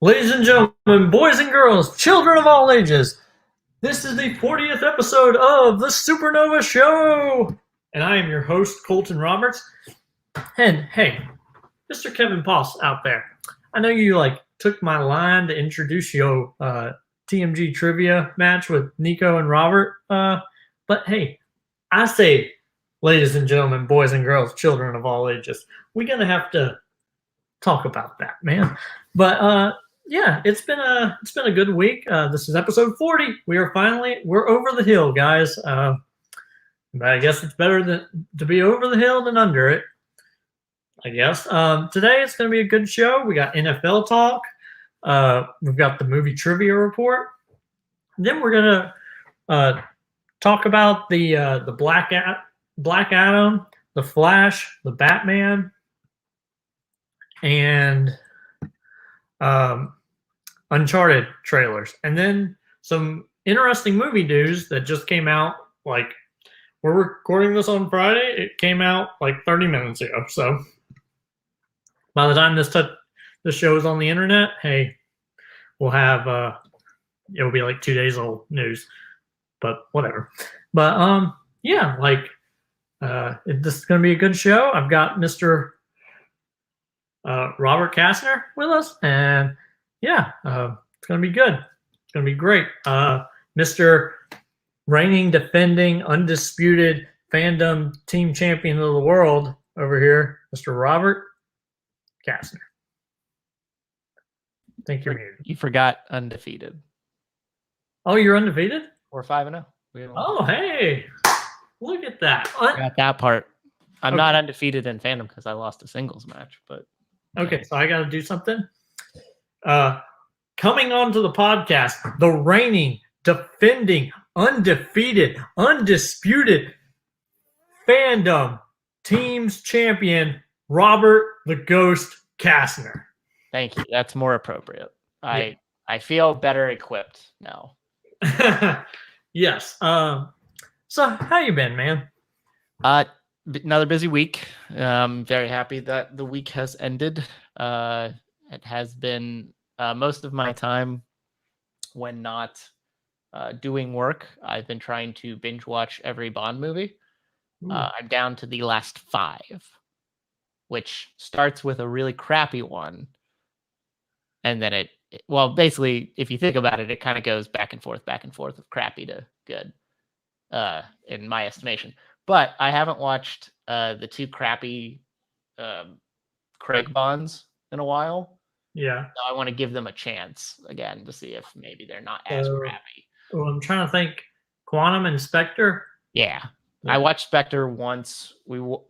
Ladies and gentlemen, boys and girls, children of all ages, this is the 40th episode of the SuperNova Show! And I am your host, Colton Roberts. And hey, Mr. Kevin Poss out there, I know you took my line to introduce your TMG trivia match with Nico and Robert, but hey, I say, ladies and gentlemen, boys and girls, children of all ages, we're gonna have to talk about that, man. But yeah, it's been a good week. This is episode 40. We're over the hill, guys. But I guess it's better to be over the hill than under it, I guess. Today it's going to be a good show. We got NFL talk. We've got the movie trivia report. Then we're going to talk about the Black Adam, the Flash, the Batman, and Uncharted trailers, and then some interesting movie news that just came out. Like, we're recording this on Friday. It came out like 30 minutes ago. So by the time this show is on the internet, hey, we'll have it'll be like 2 days old news. But whatever. But yeah, this is gonna be a good show. I've got Mr. Robert Kastner with us, and yeah, it's going to be good. It's going to be great. Mr. reigning, defending, undisputed fandom team champion of the world over here, Mr. Robert Kastner. Thank you. You forgot undefeated. Oh, you're undefeated? We're 5-0. Oh, hey, look at that. Got that part. I'm not undefeated in fandom because I lost a singles match, but okay, so I got to do something. Coming onto the podcast, the reigning, defending, undefeated, undisputed fandom teams champion, Robert the Ghost Kastner. Thank you. That's more appropriate. I feel better equipped now. Yes. So how you been, man? Another busy week. Very happy that the week has ended. It has been most of my time when not doing work. I've been trying to binge watch every Bond movie. I'm down to the last 5, which starts with a really crappy one. And then well, basically, if you think about it, it kind of goes back and forth of crappy to good, in my estimation. But I haven't watched the 2 crappy Craig Bonds in a while. Yeah. So I want to give them a chance again to see if maybe they're not as crappy. Well, I'm trying to think. Quantum and Spectre? Yeah. I watched Spectre once.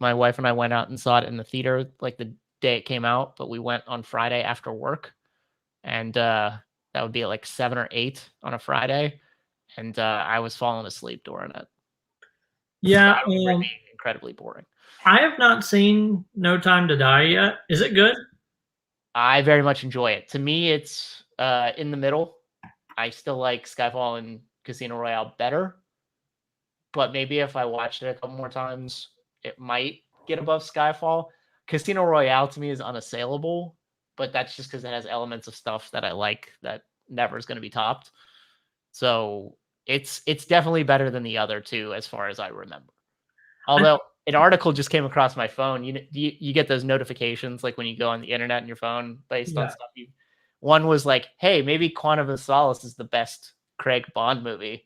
My wife and I went out and saw it in the theater like the day it came out, but we went on Friday after work. And that would be at like 7 or 8 on a Friday. And I was falling asleep during it. Yeah. So it would be incredibly boring. I have not seen No Time to Die yet. Is it good? I very much enjoy it. To me, it's in the middle. I still like Skyfall and Casino Royale better. But maybe if I watched it a couple more times, it might get above Skyfall. Casino Royale to me is unassailable, but that's just because it has elements of stuff that I like that never is going to be topped. So it's definitely better than the other 2 as far as I remember. Although an article just came across my phone. You get those notifications like when you go on the internet on your phone based on stuff. One was like, hey, maybe Quantum of Solace is the best Craig Bond movie.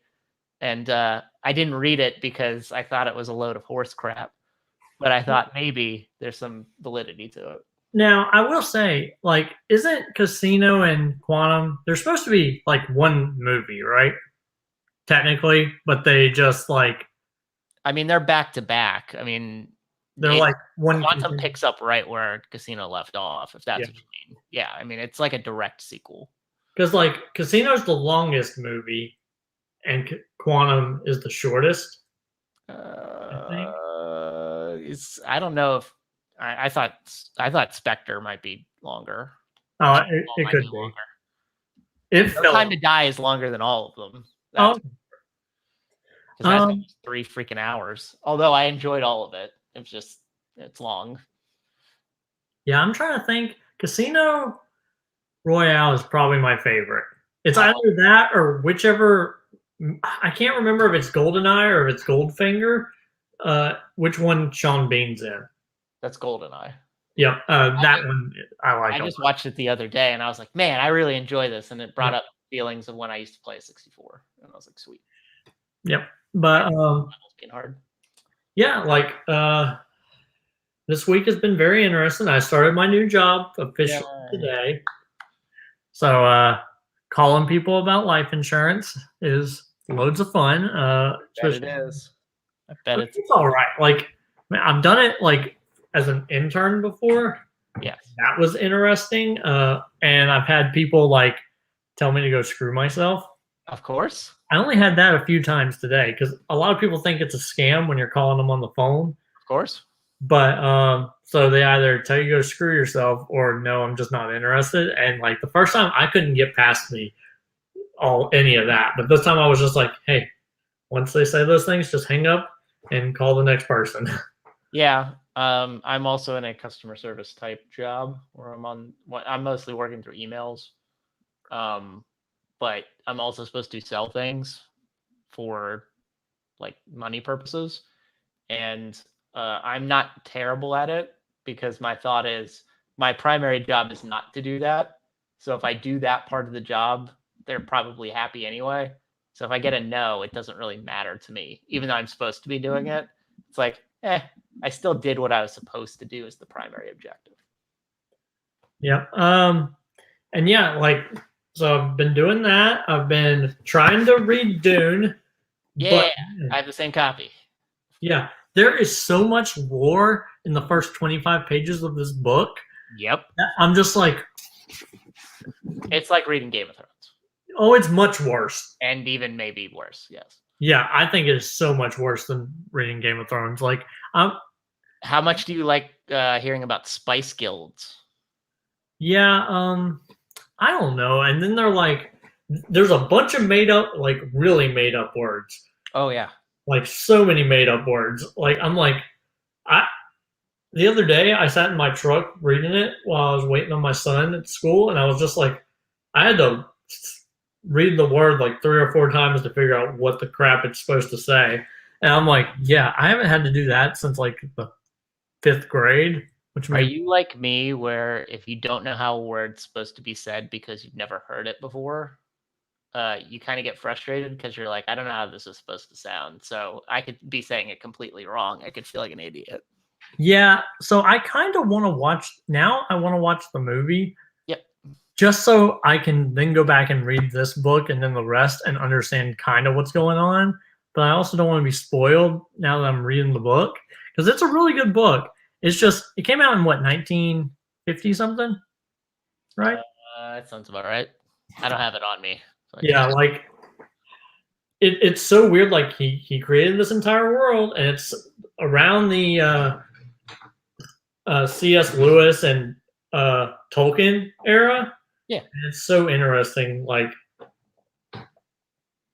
And I didn't read it because I thought it was a load of horse crap. But I thought maybe there's some validity to it. Now, I will say, isn't Casino and Quantum, they're supposed to be one movie, right? Technically, but they just I mean, they're back to back. I mean, they're one. Quantum picks up right where Casino left off, if that's what you mean. Yeah, I mean, it's like a direct sequel. Because Casino's the longest movie, and Quantum is the shortest. I don't know if I thought Spectre might be longer. Oh, it could be longer. If No Time to Die is longer than all of them. Because that's 3 freaking hours. Although I enjoyed all of it. It's long. Yeah, I'm trying to think. Casino Royale is probably my favorite. It's Oh, either that or whichever. I can't remember if it's GoldenEye or if it's Goldfinger. Which one Sean Bean's in? that's GoldenEye. Yep, that I, one I like I a lot. just watched it the other day, and I was like, man, I really enjoy this, and it brought Yep, up feelings of when I used to play 64, and I was like, sweet. yep. But Levels being hard. yeah, like this week has been very interesting. I started my new job Yeah, officially today. So calling people about life insurance is loads of fun. bet it Especially is. I bet it's it's all right. Like man, I've done it like as an intern before. yes, That was interesting. And I've had people like tell me to go screw myself. of course, I only had that a few times today because a lot of people think it's a scam when you're calling them on the phone. of course. But so they either tell you to go screw yourself or no, I'm just not interested. And like the first time I couldn't get past me any of that. But this time I was just like, hey, once they say those things, just hang up and call the next person. Yeah, I'm also in a customer service type job where I'm mostly working through emails, but I'm also supposed to sell things for like money purposes, and I'm not terrible at it because my thought is my primary job is not to do that. So if I do that part of the job, they're probably happy anyway. So if I get a no, it doesn't really matter to me, even though I'm supposed to be doing it. It's like, I still did what I was supposed to do as the primary objective. Yep. And yeah, like so I've been doing that. I've been trying to read Dune, but Yeah, I have the same copy. yeah, there is so much lore in the first 25 pages of this book. Yep. I'm just like, It's like reading Game of Thrones. oh, it's much worse. And even maybe worse, yes. Yeah, I think it is so much worse than reading Game of Thrones. Like, How much do you like hearing about spice guilds? yeah, I don't know. And then they're like, there's a bunch of made up, like really made up words. Oh yeah. Like so many made up words. Like I'm like, I the other day I sat in my truck reading it while I was waiting on my son at school, and I was just like, I had to read the word like 3 or 4 times to figure out what the crap it's supposed to say. And I'm like, yeah, I haven't had to do that since like the 5th grade, which Are means you like me where if you don't know how a word's supposed to be said because you've never heard it before, you kind of get frustrated because you're like, I don't know how this is supposed to sound. So I could be saying it completely wrong. I could feel like an idiot. yeah. So I kind of want to watch now. I want to watch the movie Yep. just so I can then go back and read this book and then the rest and understand kind of what's going on. But I also don't want to be spoiled now that I'm reading the book because it's a really good book. It's just it came out in what 1950 something, right? That sounds about right. I don't have it on me. So Yeah, like it's so weird. Like he created this entire world and it's around the C.S. Lewis and Tolkien era. Yeah. And it's so interesting. Like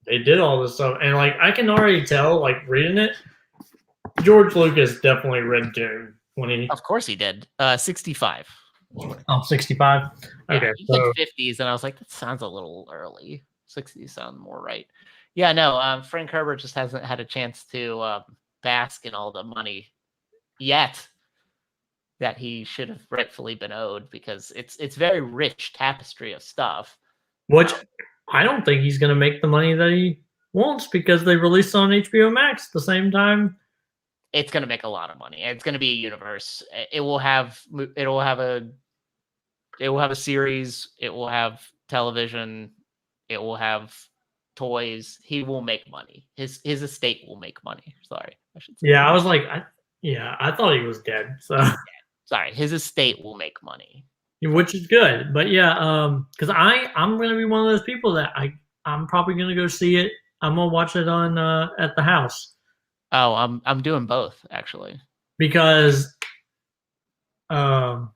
they did all this stuff, and like I can already tell, like reading it, George Lucas definitely read Dune when he. Of course he did. 65. Oh, 65. Okay, Yeah, you so said 50s, and I was like, that sounds a little early. 60s sound more right. Yeah, no, Frank Herbert just hasn't had a chance to bask in all the money yet that he should have rightfully been owed because it's very rich tapestry of stuff. which I don't think he's going to make the money that he wants because they released on HBO Max at the same time. It's going to make a lot of money. It's going to be a universe. It will have a series. It will have television. It will have toys. He will make money. His estate will make money. Sorry, I should say. Yeah, I was like, I thought he was dead. So Sorry, his estate will make money. which is good. But yeah, because I'm gonna be one of those people that I'm probably gonna go see it. I'm gonna watch it on at the house Oh, I'm doing both actually. because um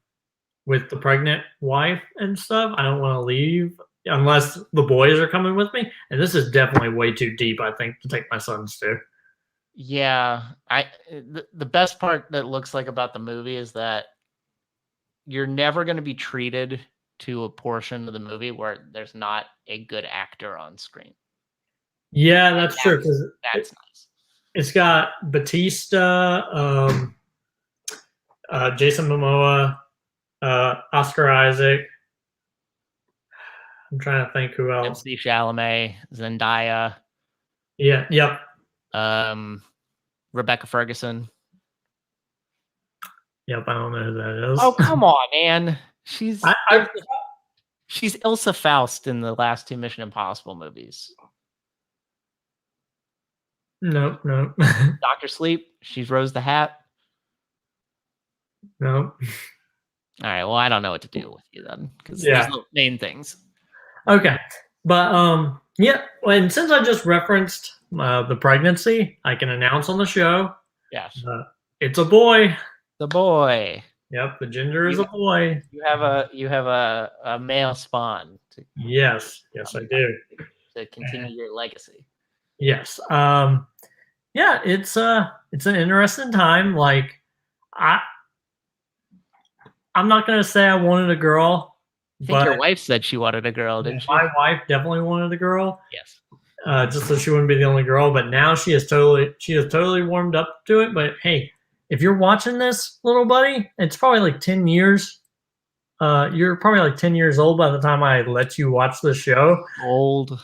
with the pregnant wife and stuff, I don't want to leave unless the boys are coming with me. And this is definitely way too deep, I think, to take my sons to. Yeah, the best part that looks like about the movie is that you're never going to be treated to a portion of the movie where there's not a good actor on screen. Yeah, that's true. 'Cause That's nice. it's got Batista, Jason Momoa, Oscar Isaac. I'm trying to think who else. MC Chalamet, Zendaya, Yeah, yep. Rebecca Ferguson. Yep, I don't know who that is. Oh, come on, man. She's I Ilsa Faust in the last 2 Mission Impossible movies. Nope. Dr. Sleep, she's Rose the Hat. Nope. All right, well, I don't know what to do with you then, because Yeah. there's the main things. Okay, but yeah. And since I just referenced the pregnancy, I can announce on the show. Yes. It's a boy. The boy. Yep, the gender is a boy. You have a male spawn Yes, I do. to continue your legacy. Yes. Yeah, it's an interesting time. Like I'm not gonna say I wanted a girl, I think your wife said she wanted a girl, didn't she? My wife definitely wanted a girl. Yes. Just so she wouldn't be the only girl. But now she has totally warmed up to it. But hey, if you're watching this, little buddy, it's probably like 10 years. You're probably like 10 years old by the time I let you watch the show. Old.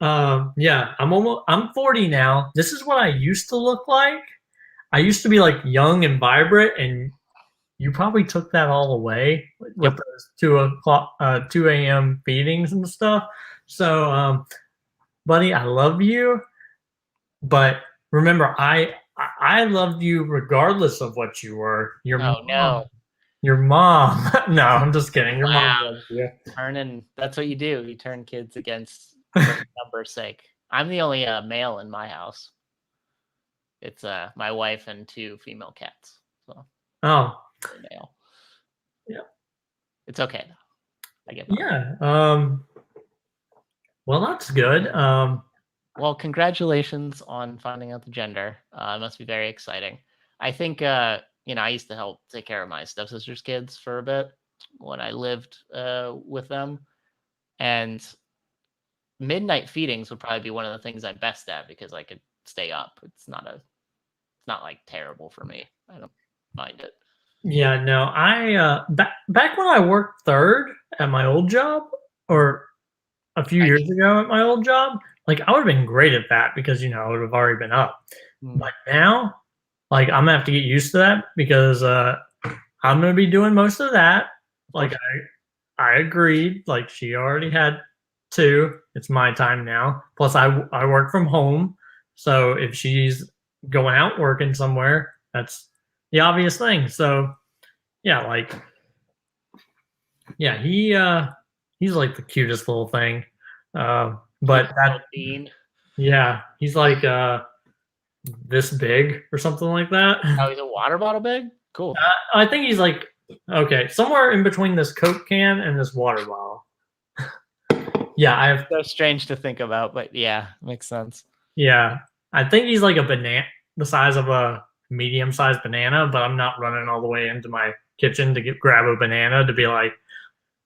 Yeah, I'm 40 now. This is what I used to look like. I used to be like young and vibrant, and you probably took that all away with those 2 a.m. feedings and stuff. So, buddy, I love you, but remember, I loved you regardless of what you were. Your mom. No. Your mom. No, I'm just kidding. Your mom Wow. loves you. That's what you do. You turn kids against the number's sake. I'm the only male in my house. It's my wife and 2 female cats. So Oh. male. Yeah. It's okay though. I get by. Yeah. Well, that's good. Well, congratulations on finding out the gender. It must be very exciting. I think I used to help take care of my stepsister's kids for a bit when I lived with them, and midnight feedings would probably be one of the things I'm best at because I could stay up. It's not like terrible for me. I don't mind it. Yeah, no, I back when I worked third at my old job, or a few years ago at my old job, like I would have been great at that because I would have already been up. But now, like I'm gonna have to get used to that because I'm gonna be doing most of that. Like I agreed. Like she already had 2. It's my time now. Plus I work from home, so if she's going out working somewhere, that's the obvious thing. So yeah, he's like the cutest little thing. But that yeah, he's like this big or something like that. Oh, he's a water bottle big? Cool. I think he's like somewhere in between this Coke can and this water bottle. Yeah, I have. So strange to think about, but yeah, makes sense. Yeah, I think he's like a banana, the size of a medium-sized banana, but I'm not running all the way into my kitchen to grab a banana to be like.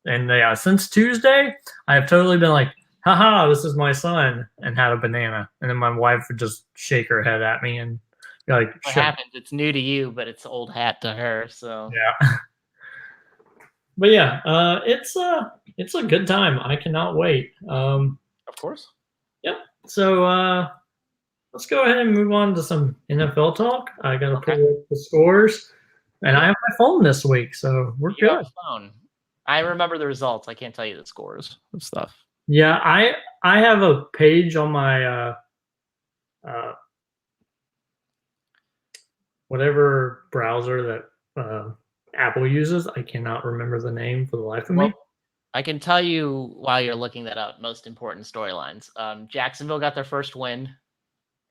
And since Tuesday, I have totally been like, haha, this is my son, and had a banana. And then my wife would just shake her head at me and be like, what happens? It's new to you, but it's old hat to her. So yeah. But yeah, it's a good time. I cannot wait. Of course. Yep. So let's go ahead and move on to some NFL talk. I gotta pull up the scores, and I have my phone this week, so we're good. Have a phone. I remember the results. I can't tell you the scores of stuff. Yeah, I have a page on my whatever browser that Apple uses. I cannot remember the name for the life of me. I can tell you while you're looking that up, most important storylines. Jacksonville got their first win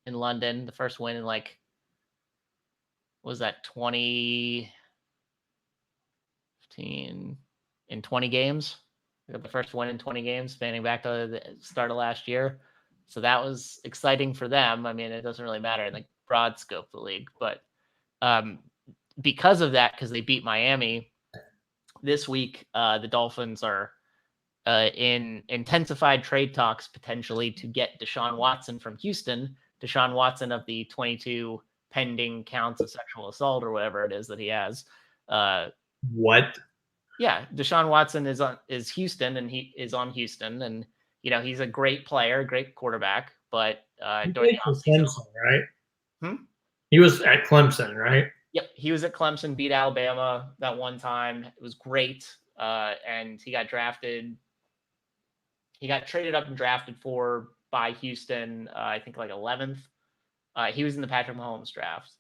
in London. The first win in what was that, 2015 in 20 games? They got the first win in 20 games, spanning back to the start of last year. So that was exciting for them. I mean, it doesn't really matter in the broad scope of the league, but because of that, because they beat Miami this week, the Dolphins are in intensified trade talks potentially to get Deshaun Watson from Houston. Deshaun Watson of the 22 pending counts of sexual assault or whatever it is that he has. What? Yeah, Deshaun Watson is Houston, and he is on Houston, and he's a great player, great quarterback, but during the offseason, Clemson, right? Hmm? He was at Clemson, right? Yep, he was at Clemson, beat Alabama that one time. It was great, and he got drafted. He got traded up and drafted by Houston, I think like 11th. He was in the Patrick Mahomes draft,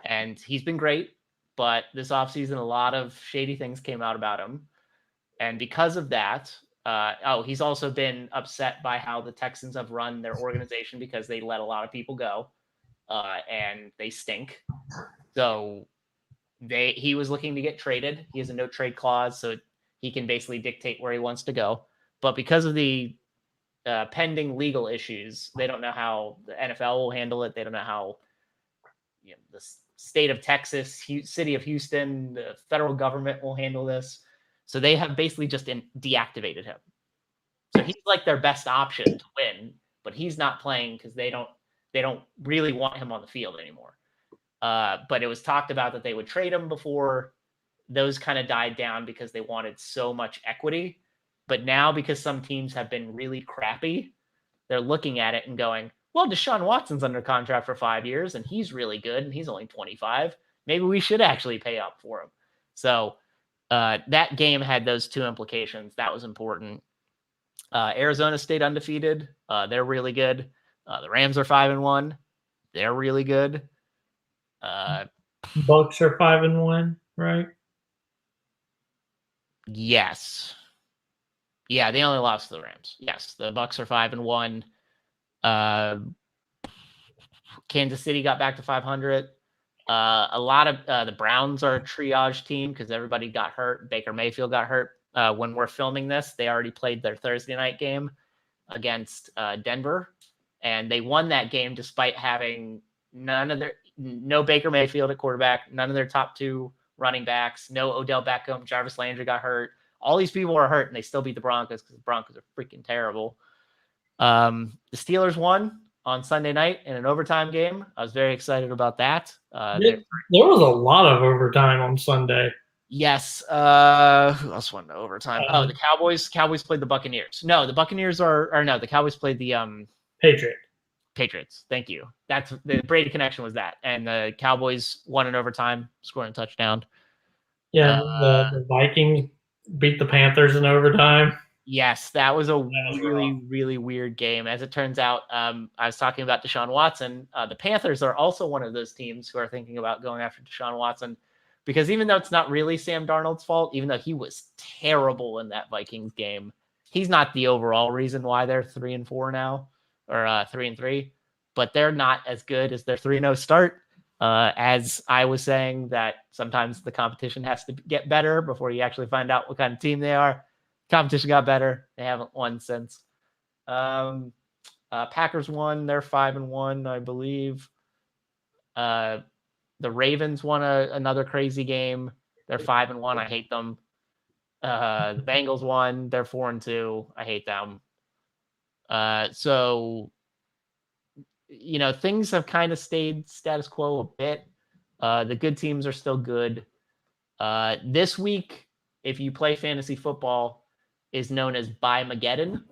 and he's been great. But this offseason, a lot of shady things came out about him. And because of that, he's also been upset by how the Texans have run their organization because they let a lot of people go, and they stink. So he was looking to get traded. He has a no trade clause, so he can basically dictate where he wants to go. But because of the pending legal issues, they don't know how the NFL will handle it. They don't know how the state of Texas, city of Houston, the federal government will handle this. So they have basically just deactivated him. So he's like their best option to win, but he's not playing because they don't really want him on the field anymore. But it was talked about that they would trade him before. Those kind of died down because they wanted so much equity. But now, because some teams have been really crappy, they're looking at it and going, well, Deshaun Watson's under contract for 5 years, and he's really good, and he's only 25. Maybe we should actually pay up for him. So that game had those two implications. That was important. Arizona stayed undefeated. They're really good. The Rams are 5-1. They're really good. Bucks are 5-1, right? Yes. Yeah, they only lost to the Rams. Yes, the Bucks are 5-1. Kansas City got back to 500. A lot of the Browns are a triage team because everybody got hurt. Baker Mayfield got hurt. When we're filming this, they already played their Thursday night game against Denver, and they won that game despite having no Baker Mayfield at quarterback, none of their top two running backs, no Odell Beckham, Jarvis Landry got hurt. All these people are hurt, and they still beat the Broncos because the Broncos are freaking terrible. The Steelers won on Sunday night in an overtime game. I was very excited about that. There was a lot of overtime on Sunday. Yes. Who else won the overtime? The Cowboys. Cowboys played the Buccaneers. No, the Buccaneers the Cowboys played the Patriots. Thank you. That's the Brady connection was that. And the Cowboys won in overtime, scoring a touchdown. Yeah, the Vikings beat the Panthers in overtime. Yes, that was really weird game. As it turns out, I was talking about Deshaun Watson. The Panthers are also one of those teams who are thinking about going after Deshaun Watson because even though it's not really Sam Darnold's fault, even though he was terrible in that Vikings game, he's not the overall reason why they're 3-4 now or 3-3, but they're not as good as their 3-0 start. As I was saying, that sometimes the competition has to get better before you actually find out what kind of team they are. Competition got better. They haven't won since. Packers won. They're 5-1, I believe. The Ravens won another crazy game. They're 5-1. I hate them. The Bengals won. They're 4-2. I hate them. So, things have kind of stayed status quo a bit. The good teams are still good. This week, if you play fantasy football, is known as Bye-Mageddon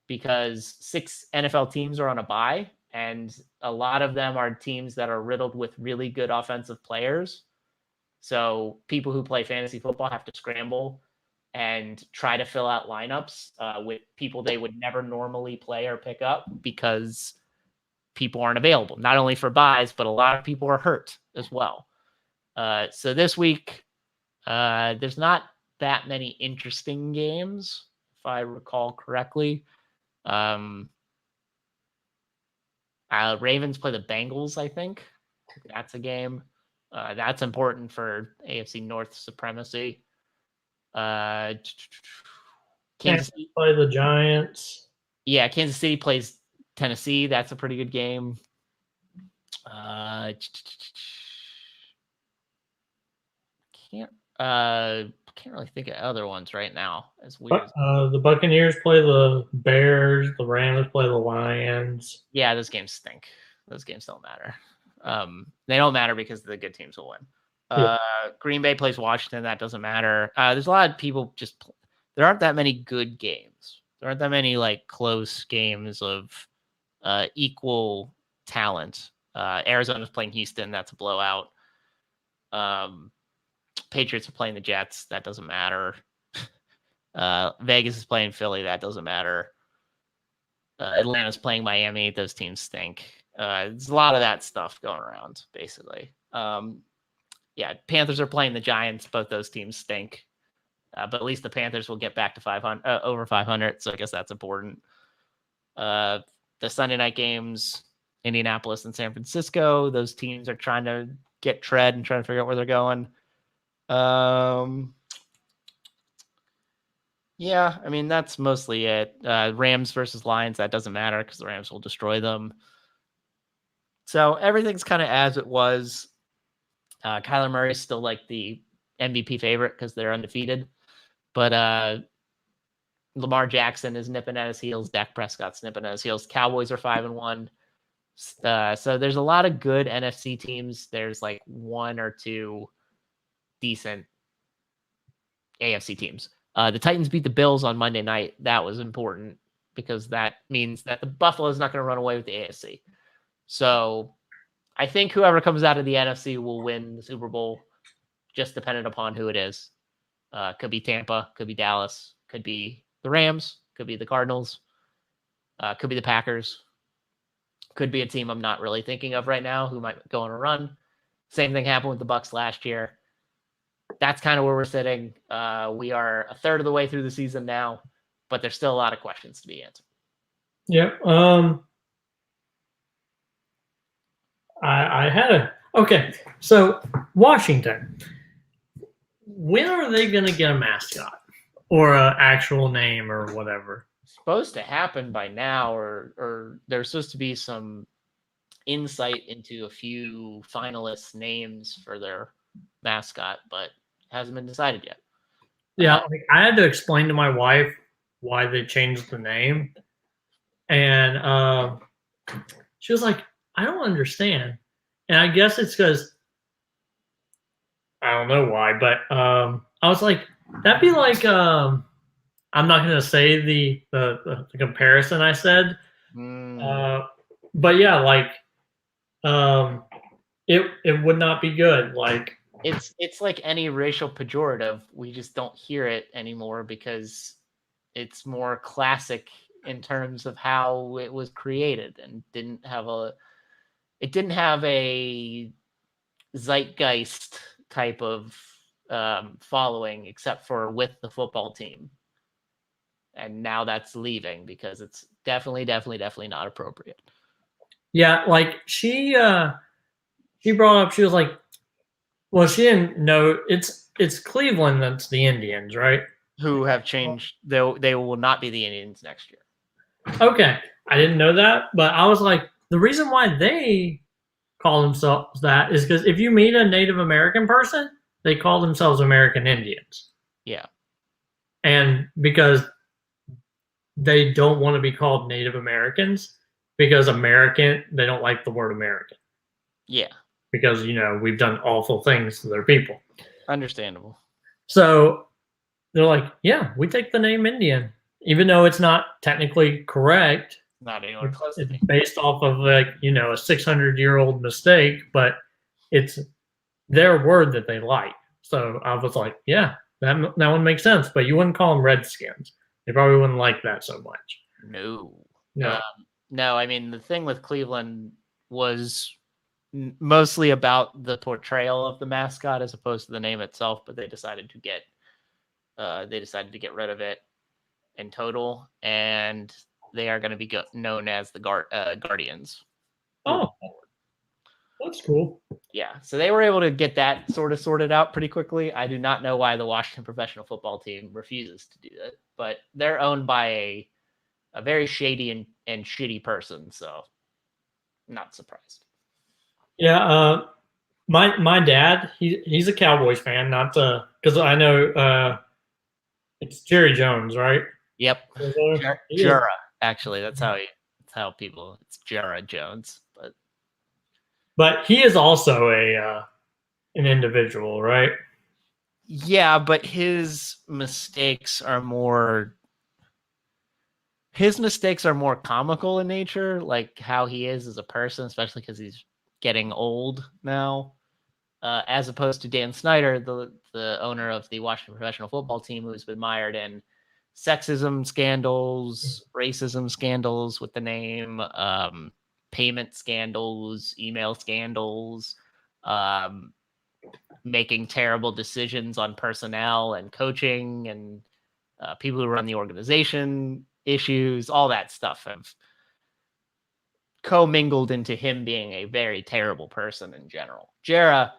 because 6 NFL teams are on a bye, and a lot of them are teams that are riddled with really good offensive players. So people who play fantasy football have to scramble and try to fill out lineups with people they would never normally play or pick up because people aren't available, not only for buys, but a lot of people are hurt as well. So this week, there's not that many interesting games, if I recall correctly. Ravens play the Bengals, I think. That's a game. That's important for AFC North supremacy. Kansas City play the Giants. Yeah, Kansas City plays Tennessee. That's a pretty good game. can't really think of other ones right now. As weird. The Buccaneers play the Bears. The Rams play the Lions. Yeah, those games stink. Those games don't matter. They don't matter because the good teams will win. Green Bay plays Washington. That doesn't matter. There's a lot of people there aren't that many good games. There aren't that many like close games of equal talent. Arizona's playing Houston. That's a blowout. Patriots are playing the Jets. That doesn't matter. Vegas is playing Philly. That doesn't matter. Atlanta's playing Miami. Those teams stink. There's a lot of that stuff going around, basically. Panthers are playing the Giants. Both those teams stink. But at least the Panthers will get back to 500, over 500. So I guess that's important. The Sunday night games, Indianapolis and San Francisco. Those teams are trying to get tread and trying to figure out where they're going. Yeah, I mean, that's mostly it. Rams versus Lions, that doesn't matter because the Rams will destroy them. So everything's kind of as it was. Kyler Murray's still like the MVP favorite because they're undefeated. But Lamar Jackson is nipping at his heels. Dak Prescott's nipping at his heels. Cowboys are 5-1. So there's a lot of good NFC teams. There's like one or two decent AFC teams. The Titans beat the Bills on Monday night. That was important because that means that the Buffalo is not going to run away with the AFC. So I think whoever comes out of the NFC will win the Super Bowl, just dependent upon who it is. Could be Tampa, could be Dallas, could be the Rams, could be the Cardinals, could be the Packers, could be a team I'm not really thinking of right now who might go on a run. Same thing happened with the Bucs last year. That's kind of where we're sitting. We are a third of the way through the season now, but there's still a lot of questions to be answered. Yeah. I had okay. So Washington, when are they going to get a mascot or an actual name or whatever? It's supposed to happen by now, or there's supposed to be some insight into a few finalists' names for their mascot, but hasn't been decided yet. Yeah, like I had to explain to my wife why they changed the name, and she was like, "I don't understand." And I guess it's because I don't know why, but I was like, "That'd be like I'm not going to say the comparison I said, but yeah, like it would not be good, like." It's like any racial pejorative. We just don't hear it anymore because it's more classic in terms of how it was created and didn't have a zeitgeist type of following except for with the football team. And now that's leaving because it's definitely not appropriate. Yeah, like she brought up, she was like, well, she didn't know it's Cleveland that's the Indians, right? Who have changed. They will not be the Indians next year. Okay. I didn't know that, but I was like, the reason why they call themselves that is because if you meet a Native American person, they call themselves American Indians. Yeah. And because they don't want to be called Native Americans because they don't like the word American. Yeah. Because, we've done awful things to their people. Understandable. So they're like, yeah, we take the name Indian, even though it's not technically correct. Not anywhere close. It's based off of a 600-year-old mistake, but it's their word that they like. So I was like, yeah, that one makes sense. But you wouldn't call them Redskins. They probably wouldn't like that so much. No. No. I mean, the thing with Cleveland was mostly about the portrayal of the mascot as opposed to the name itself, but they decided to get rid of it in total, and they are going to be known as the Guardians. Oh, that's cool. Yeah, so they were able to get that sort of sorted out pretty quickly. I do not know why the Washington professional football team refuses to do that, but they're owned by a very shady and shitty person, so not surprised. Yeah, My dad, he's a Cowboys fan, not because I know it's Jerry Jones, right? Yep, He is, Jura. Actually, that's how people. It's Jura Jones, but but he is also a an individual, right? yeah, but his mistakes are more comical in nature, like how he is as a person, especially because he's getting old now. As opposed to Dan Snyder, the owner of the Washington professional football team, who's been mired in sexism scandals, racism scandals with the name, payment scandals, email scandals, um, making terrible decisions on personnel and coaching and people who run the organization issues, all that stuff have commingled into him being a very terrible person in general. Jera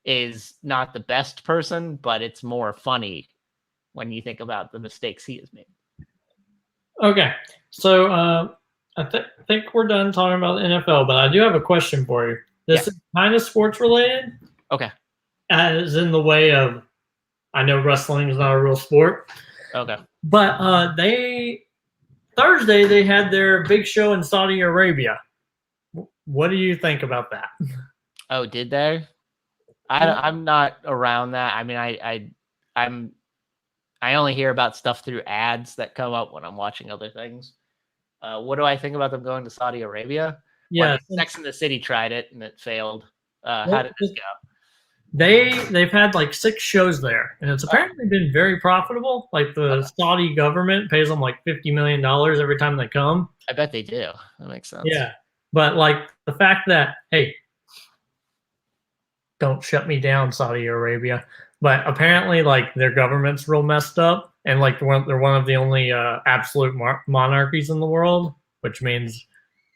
is not the best person, but it's more funny when you think about the mistakes he has made. Okay, so think we're done talking about the NFL, but I do have a question for you. This is kind of sports related. Okay. As in the way of, I know wrestling is not a real sport. Okay. But Thursday they had their big show in Saudi Arabia. What do you think about that? Oh, did they? I'm not around that. I mean, I only hear about stuff through ads that come up when I'm watching other things. What do I think about them going to Saudi Arabia? Yeah, when Sex and the City tried it and it failed. How did this go? They've had like 6 shows there, and it's apparently been very profitable. Like the Saudi government pays them like $50 million every time they come. I bet they do. That makes sense. Yeah, but like the fact that, hey, don't shut me down, Saudi Arabia. But apparently, like their government's real messed up, and like they're one of the only absolute monarchies in the world, which means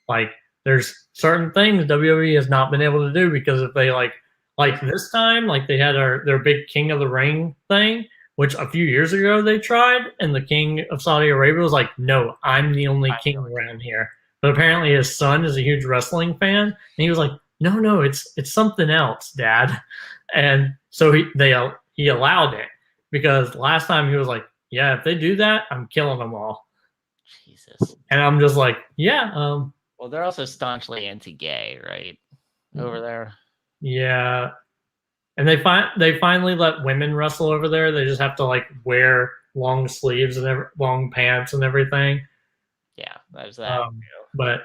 like there's certain things WWE has not been able to do because if they like this time, like they had their big King of the Ring thing, which a few years ago they tried, and the King of Saudi Arabia was like, "No, I'm the only king around here." But apparently, his son is a huge wrestling fan, and he was like, "No, it's something else, Dad." And so he allowed it because last time he was like, "Yeah, if they do that, I'm killing them all." Jesus. And I'm just like, "Yeah." Well, they're also staunchly anti-gay, right? Over there. Yeah, and they finally let women wrestle over there. They just have to like wear long sleeves and long pants and everything. Yeah, there's that. But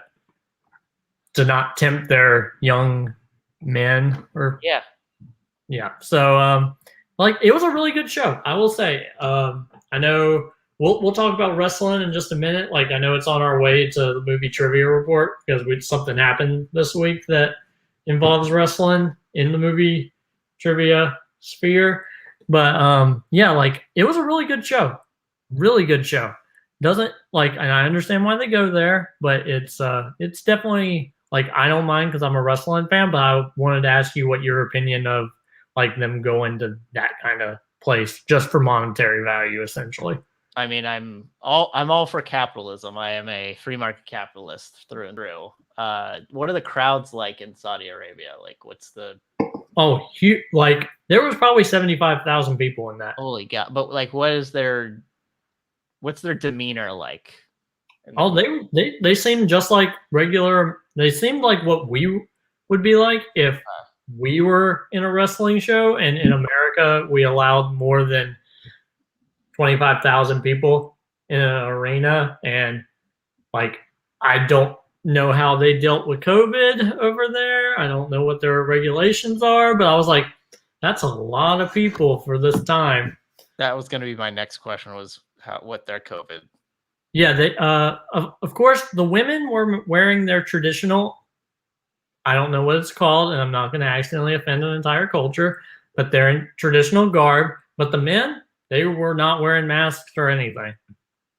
to not tempt their young men or yeah. So like it was a really good show, I will say. I know we'll talk about wrestling in just a minute. Like I know it's on our way to the movie trivia report because something happened this week that involves wrestling in the movie trivia sphere. But yeah, like it was a really good show. Really good show. Doesn't like, and I understand why they go there, but it's definitely like I don't mind because I'm a wrestling fan, but I wanted to ask you what your opinion of like them going to that kind of place just for monetary value, essentially. I mean, I'm all for capitalism. I am a free market capitalist through and through. What are the crowds like in Saudi Arabia? Like, what's the? Oh, like there was probably 75,000 people in that. Holy God! But like, what's their demeanor like? Oh, they seem just like regular. They seemed like what we would be like if we were in a wrestling show, and in America we allowed more than 25,000 people in an arena. And like I don't know how they dealt with COVID over there. I don't know what their regulations are, but I was like, that's a lot of people for this time. That was going to be my next question, was what their COVID. Yeah, they of course the women were wearing their traditional, I don't know what it's called, and I'm not going to accidentally offend an entire culture, but they're in traditional garb. But the men, they were not wearing masks or anything.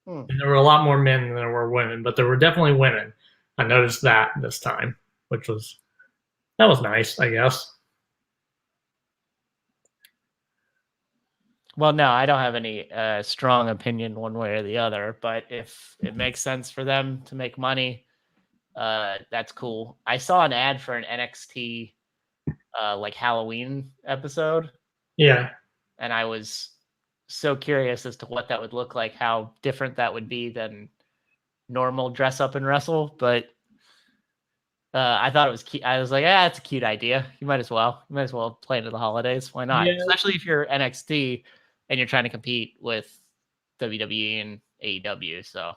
And there were a lot more men than there were women, but there were definitely women. I noticed that this time, that was nice, I guess. Well, no, I don't have any strong opinion one way or the other, but if it makes sense for them to make money, that's cool. I saw an ad for an NXT like Halloween episode. Yeah. And I was so curious as to what that would look like, how different that would be than normal dress up and wrestle. But I thought it was cute. I was like, it's a cute idea. You might as well play into the holidays. Why not? Yeah. Especially if you're NXT and you're trying to compete with WWE and AEW. So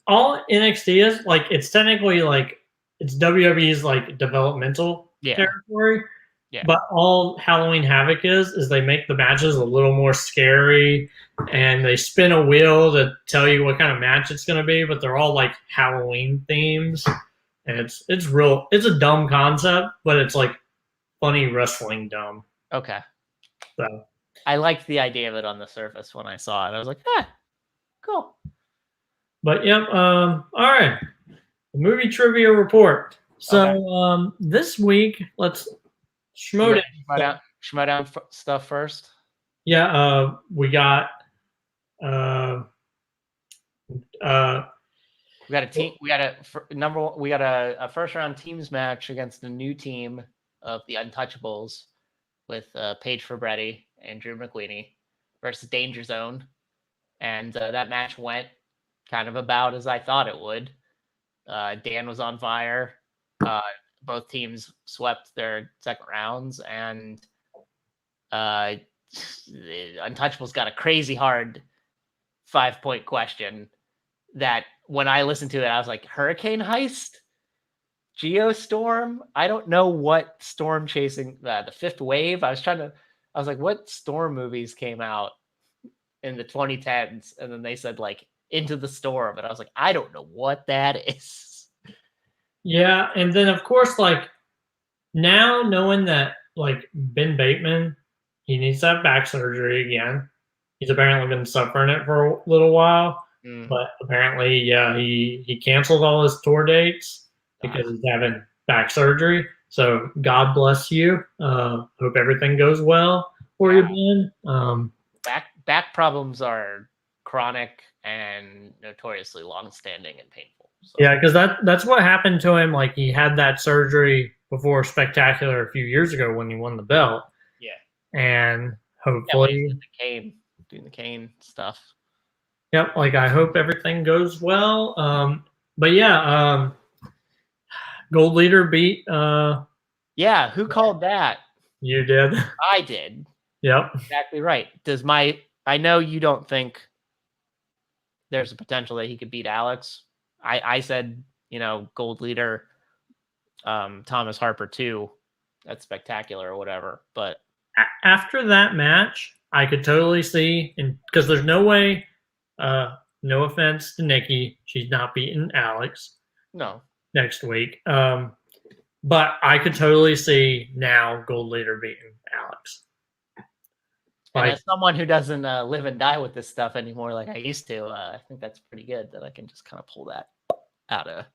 all NXT is like, it's technically like it's WWE's like developmental territory. Yeah. But all Halloween Havoc is they make the matches a little more scary, and they spin a wheel to tell you what kind of match it's going to be. But they're all like Halloween themes, and it's a dumb concept, but it's like funny wrestling dumb. Okay. So I liked the idea of it on the surface when I saw it. I was like, cool. But yep. All right. The movie trivia report. So this week, let's schmo down stuff first. Yeah. We got. We got a team. We got a first round teams match against a new team of the Untouchables with Paige Fabretti and Drew McWeeny versus Danger Zone, and that match went kind of about as I thought it would. Dan was on fire. Both teams swept their second rounds, and the Untouchables got a crazy hard 5-point question that when I listened to it, I was like, Hurricane Heist? Geostorm? I don't know what storm chasing, the fifth wave. I was like, what storm movies came out in the 2010s? And then they said like Into the Storm. And I was like, I don't know what that is. Yeah, and then of course, like now knowing that like Ben Bateman, he needs to have back surgery again. He's apparently been suffering it for a little while, but apparently, he canceled all his tour dates because he's having back surgery. So God bless you. Hope everything goes well for you, Ben. Back problems are chronic and notoriously long-standing and painful. So. Yeah, because that's what happened to him. Like he had that surgery before Spectacular a few years ago when he won the belt. Yeah, and hopefully doing the cane stuff. Yep, like I hope everything goes well. But yeah, Gold Leader beat. Who called that? You did. I did. Yep. Exactly right. I know you don't think there's a potential that he could beat Alex. I said, Gold Leader, Thomas Harper too. That's Spectacular or whatever. But after that match, I could totally see, and because there's no way, no offense to Nikki, she's not beating Alex. No. Next week. But I could totally see now Gold Leader beating Alex. And as someone who doesn't live and die with this stuff anymore like I used to, I think that's pretty good that I can just kind of pull that out of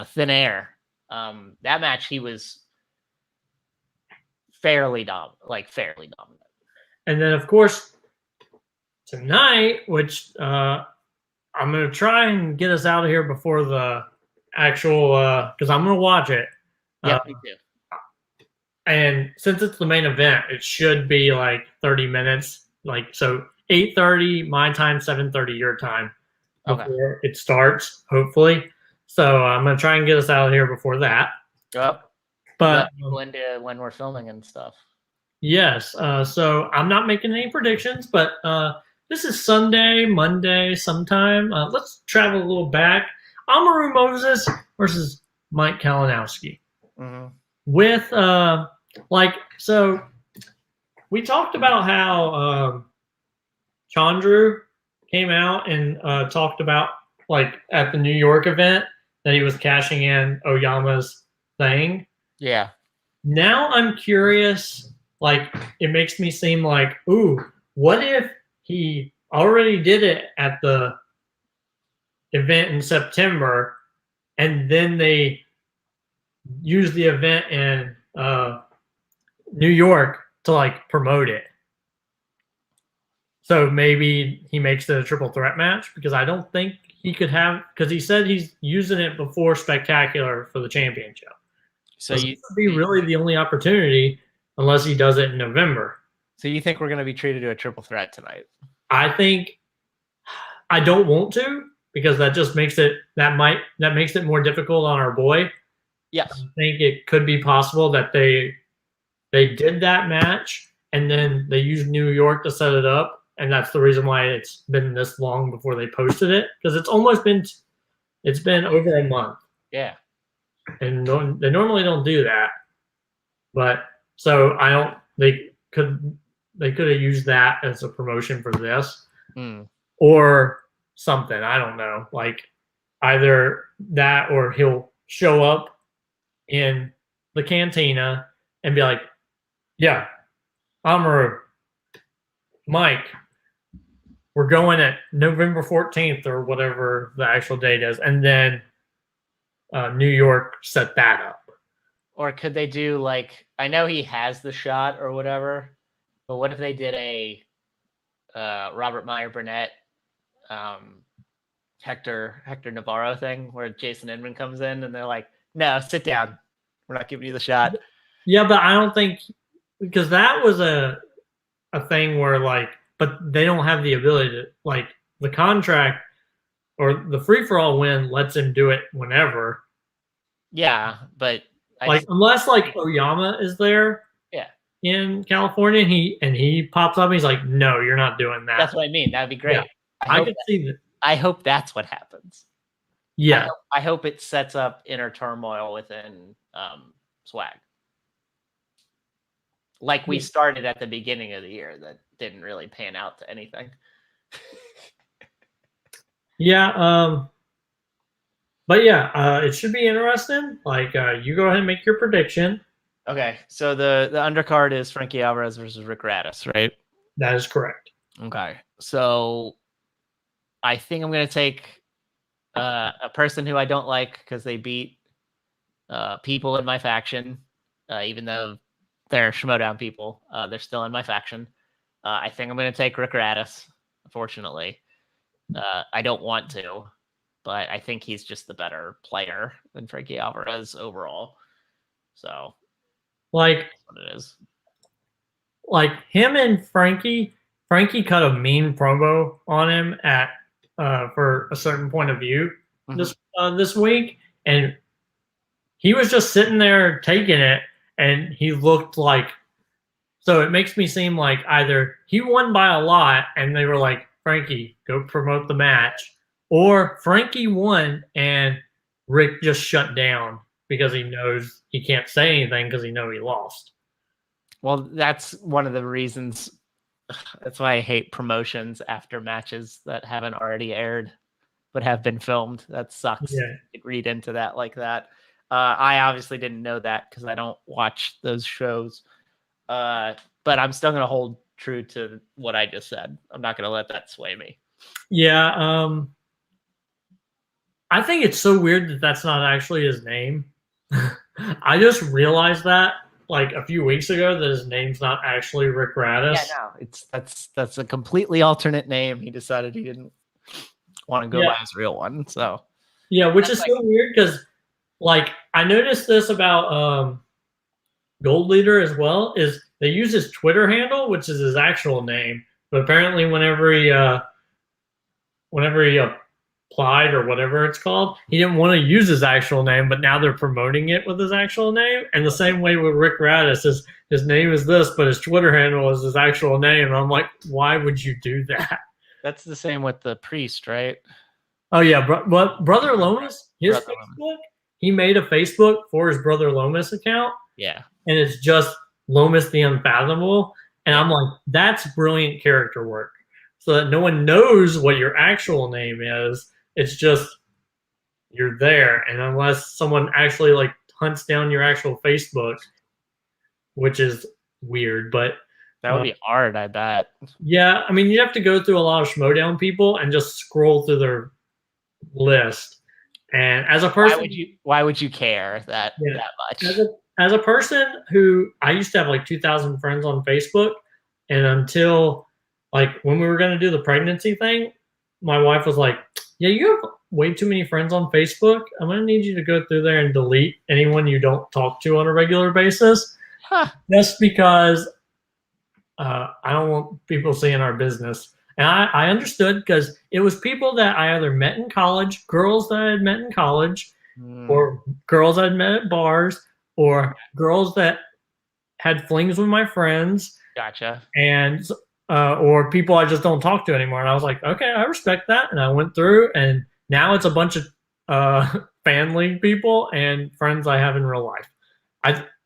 thin air. That match, he was fairly dominant. And then, of course, tonight, which I'm going to try and get us out of here before the actual, because I'm going to watch it. Yeah, me too. And since it's the main event, it should be like 30 minutes. Like, so 8:30 my time, 7:30 your time before it starts, hopefully. So I'm going to try and get us out of here before that. Yep. But into when we're filming and stuff. Yes. So I'm not making any predictions, but this is Sunday, Monday sometime. Let's travel a little back. Amaru Moses versus Mike Kalinowski. Mm-hmm. With so we talked about how Chandru came out and talked about like at the New York event that he was cashing in Oyama's thing. Yeah. Now I'm curious, like it makes me seem like, ooh, what if he already did it at the event in September and then they use the event in New York to like promote it. So maybe he makes it a triple threat match because I don't think he could have, because he said he's using it before Spectacular for the championship. So this would be really the only opportunity, unless he does it in November. So you think we're going to be treated to a triple threat tonight? I think I don't want to, because that just makes it makes it more difficult on our boy. Yes. I think it could be possible that they did that match and then they used New York to set it up, and that's the reason why it's been this long before they posted it, because it's been over a month. Yeah. And they normally don't do that, but so they could have used that as a promotion for this, or something. I don't know, like either that or he'll show up in the cantina and be like, "Yeah, Amaru, Mike, we're going at November 14th or whatever the actual date is," and then New York set that up. Or could they do like, I know he has the shot or whatever, but what if they did a Robert Meyer Burnett, Hector Navarro thing where Jason Inman comes in and they're like, "No, sit down. We're not giving you the shot." Yeah, but I don't think, because that was a thing where like, but they don't have the ability to, like, the contract or the free for all win lets him do it whenever. Yeah, but unless like Oyama is there, yeah, in California, and he pops up and he's like, "No, you're not doing that." That's what I mean. That'd be great. Yeah, I could see that. I hope that's what happens. Yeah, I hope it sets up inner turmoil within Swag, like we started at the beginning of the year that didn't really pan out to anything. Yeah, but yeah, it should be interesting. Like, you go ahead and make your prediction. Okay, so the undercard is Frankie Alvarez versus Rick Raddus, right? That is correct. Okay, so I think I'm going to take a person who I don't like because they beat people in my faction, even though they're Schmodown people. They're still in my faction. I think I'm going to take Rick Raddus, unfortunately. I don't want to, but I think he's just the better player than Frankie Alvarez overall. So, like, that's what it is. Like him and Frankie cut a mean promo on him at for a certain point of view this week, and he was just sitting there taking it, and he looked like. So it makes me seem like either he won by a lot, and they were like, "Frankie, go promote the match," or Frankie won and Rick just shut down because he knows he can't say anything because he knows he lost. Well, that's one of the reasons. That's why I hate promotions after matches that haven't already aired but have been filmed. That sucks. Yeah. Read into that like that. I obviously didn't know that because I don't watch those shows. But I'm still going to hold true to what I just said. I'm not going to let that sway me. Yeah. I think it's so weird that that's not actually his name. I just realized that like a few weeks ago that his name's not actually Rick Raddus. Yeah, no, that's a completely alternate name. He decided he didn't want to go by his real one. So yeah, which is so weird because like I noticed this about Gold Leader as well, is they use his Twitter handle, which is his actual name, but apparently whenever he applied or whatever it's called, he didn't want to use his actual name, but now they're promoting it with his actual name. And the same way with Rick Raddus, his name is this, but his Twitter handle is his actual name. And I'm like, why would you do that? That's the same with the Priest, right? Oh yeah, Brother Lomas, Facebook, he made a Facebook for his Brother Lomas account. Yeah. And it's just Lomas the Unfathomable. And I'm like, that's brilliant character work. So that no one knows what your actual name is. It's just you're there. And unless someone actually like hunts down your actual Facebook, which is weird, but that would be hard, I bet. Yeah, I mean, you have to go through a lot of Schmodown people and just scroll through their list. And as a person, why would you care that much? As a person who I used to have like 2,000 friends on Facebook, and until like when we were going to do the pregnancy thing, my wife was like, "Yeah, you have way too many friends on Facebook, I'm going to need you to go through there and delete anyone you don't talk to on a regular basis. Huh. Just because I don't want people seeing our business. And I understood because it was people that I either met in college, girls that I had met in college, or girls I'd met at bars, or girls that had flings with my friends. Gotcha. And or people I just don't talk to anymore. And I was like, okay, I respect that. And I went through, and now it's a bunch of fan league people and friends I have in real life.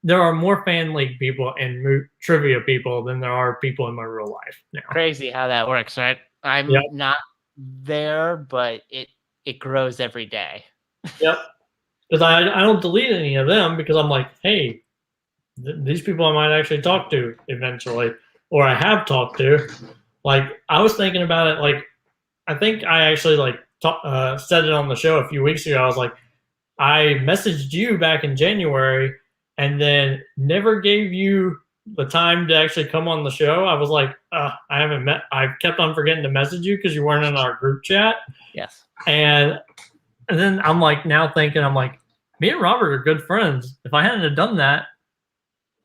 There are more fan league people and trivia people than there are people in my real life now. Crazy how that works, right? I'm not there, but it grows every day. Yep. Because I don't delete any of them because I'm like, hey, these people I might actually talk to eventually, or I have talked to. Like, I was thinking about it, like, I think I actually, like, said it on the show a few weeks ago. I was like, I messaged you back in January and then never gave you the time to actually come on the show. I was like, I kept on forgetting to message you because you weren't in our group chat. Yes. And then I'm like, now thinking, I'm like, me and Robert are good friends. If I hadn't have done that,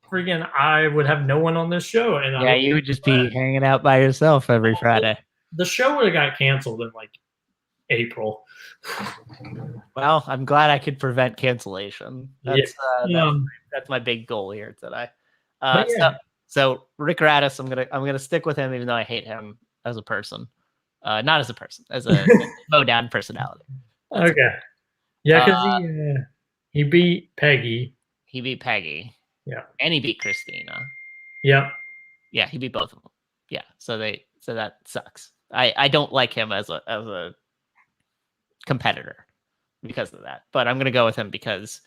freaking, I would have no one on this show. And you would just be hanging out by yourself every Friday. The show would have got canceled in like April. Well, I'm glad I could prevent cancellation. That's my big goal here today. So Rick Raddus, I'm gonna stick with him even though I hate him as a person. Not as a person, as a low down personality. That's okay. Yeah, because he beat Peggy. He beat Peggy. Yeah. And he beat Christina. Yep. Yeah, he beat both of them. Yeah. So that sucks. I don't like him as a competitor because of that. But I'm gonna go with him because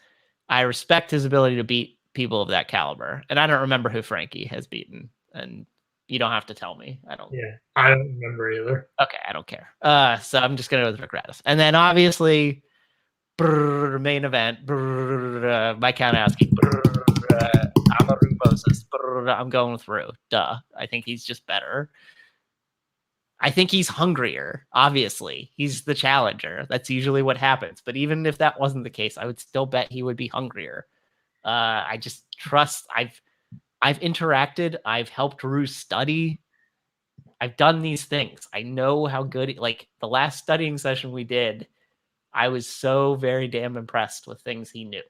I respect his ability to beat people of that caliber. And I don't remember who Frankie has beaten. And you don't have to tell me. I don't remember either. Okay, I don't care. So I'm just gonna go with Rick Raddus. And then obviously main event, Mike Kanowski, Amaru Moses, I'm going with Rue. Duh. I think he's just better. I think he's hungrier, obviously. He's the challenger. That's usually what happens. But even if that wasn't the case, I would still bet he would be hungrier. I just trust. I've interacted. I've helped Rue study. I've done these things. I know how good, like the last studying session we did, I was so very damn impressed with things he knew.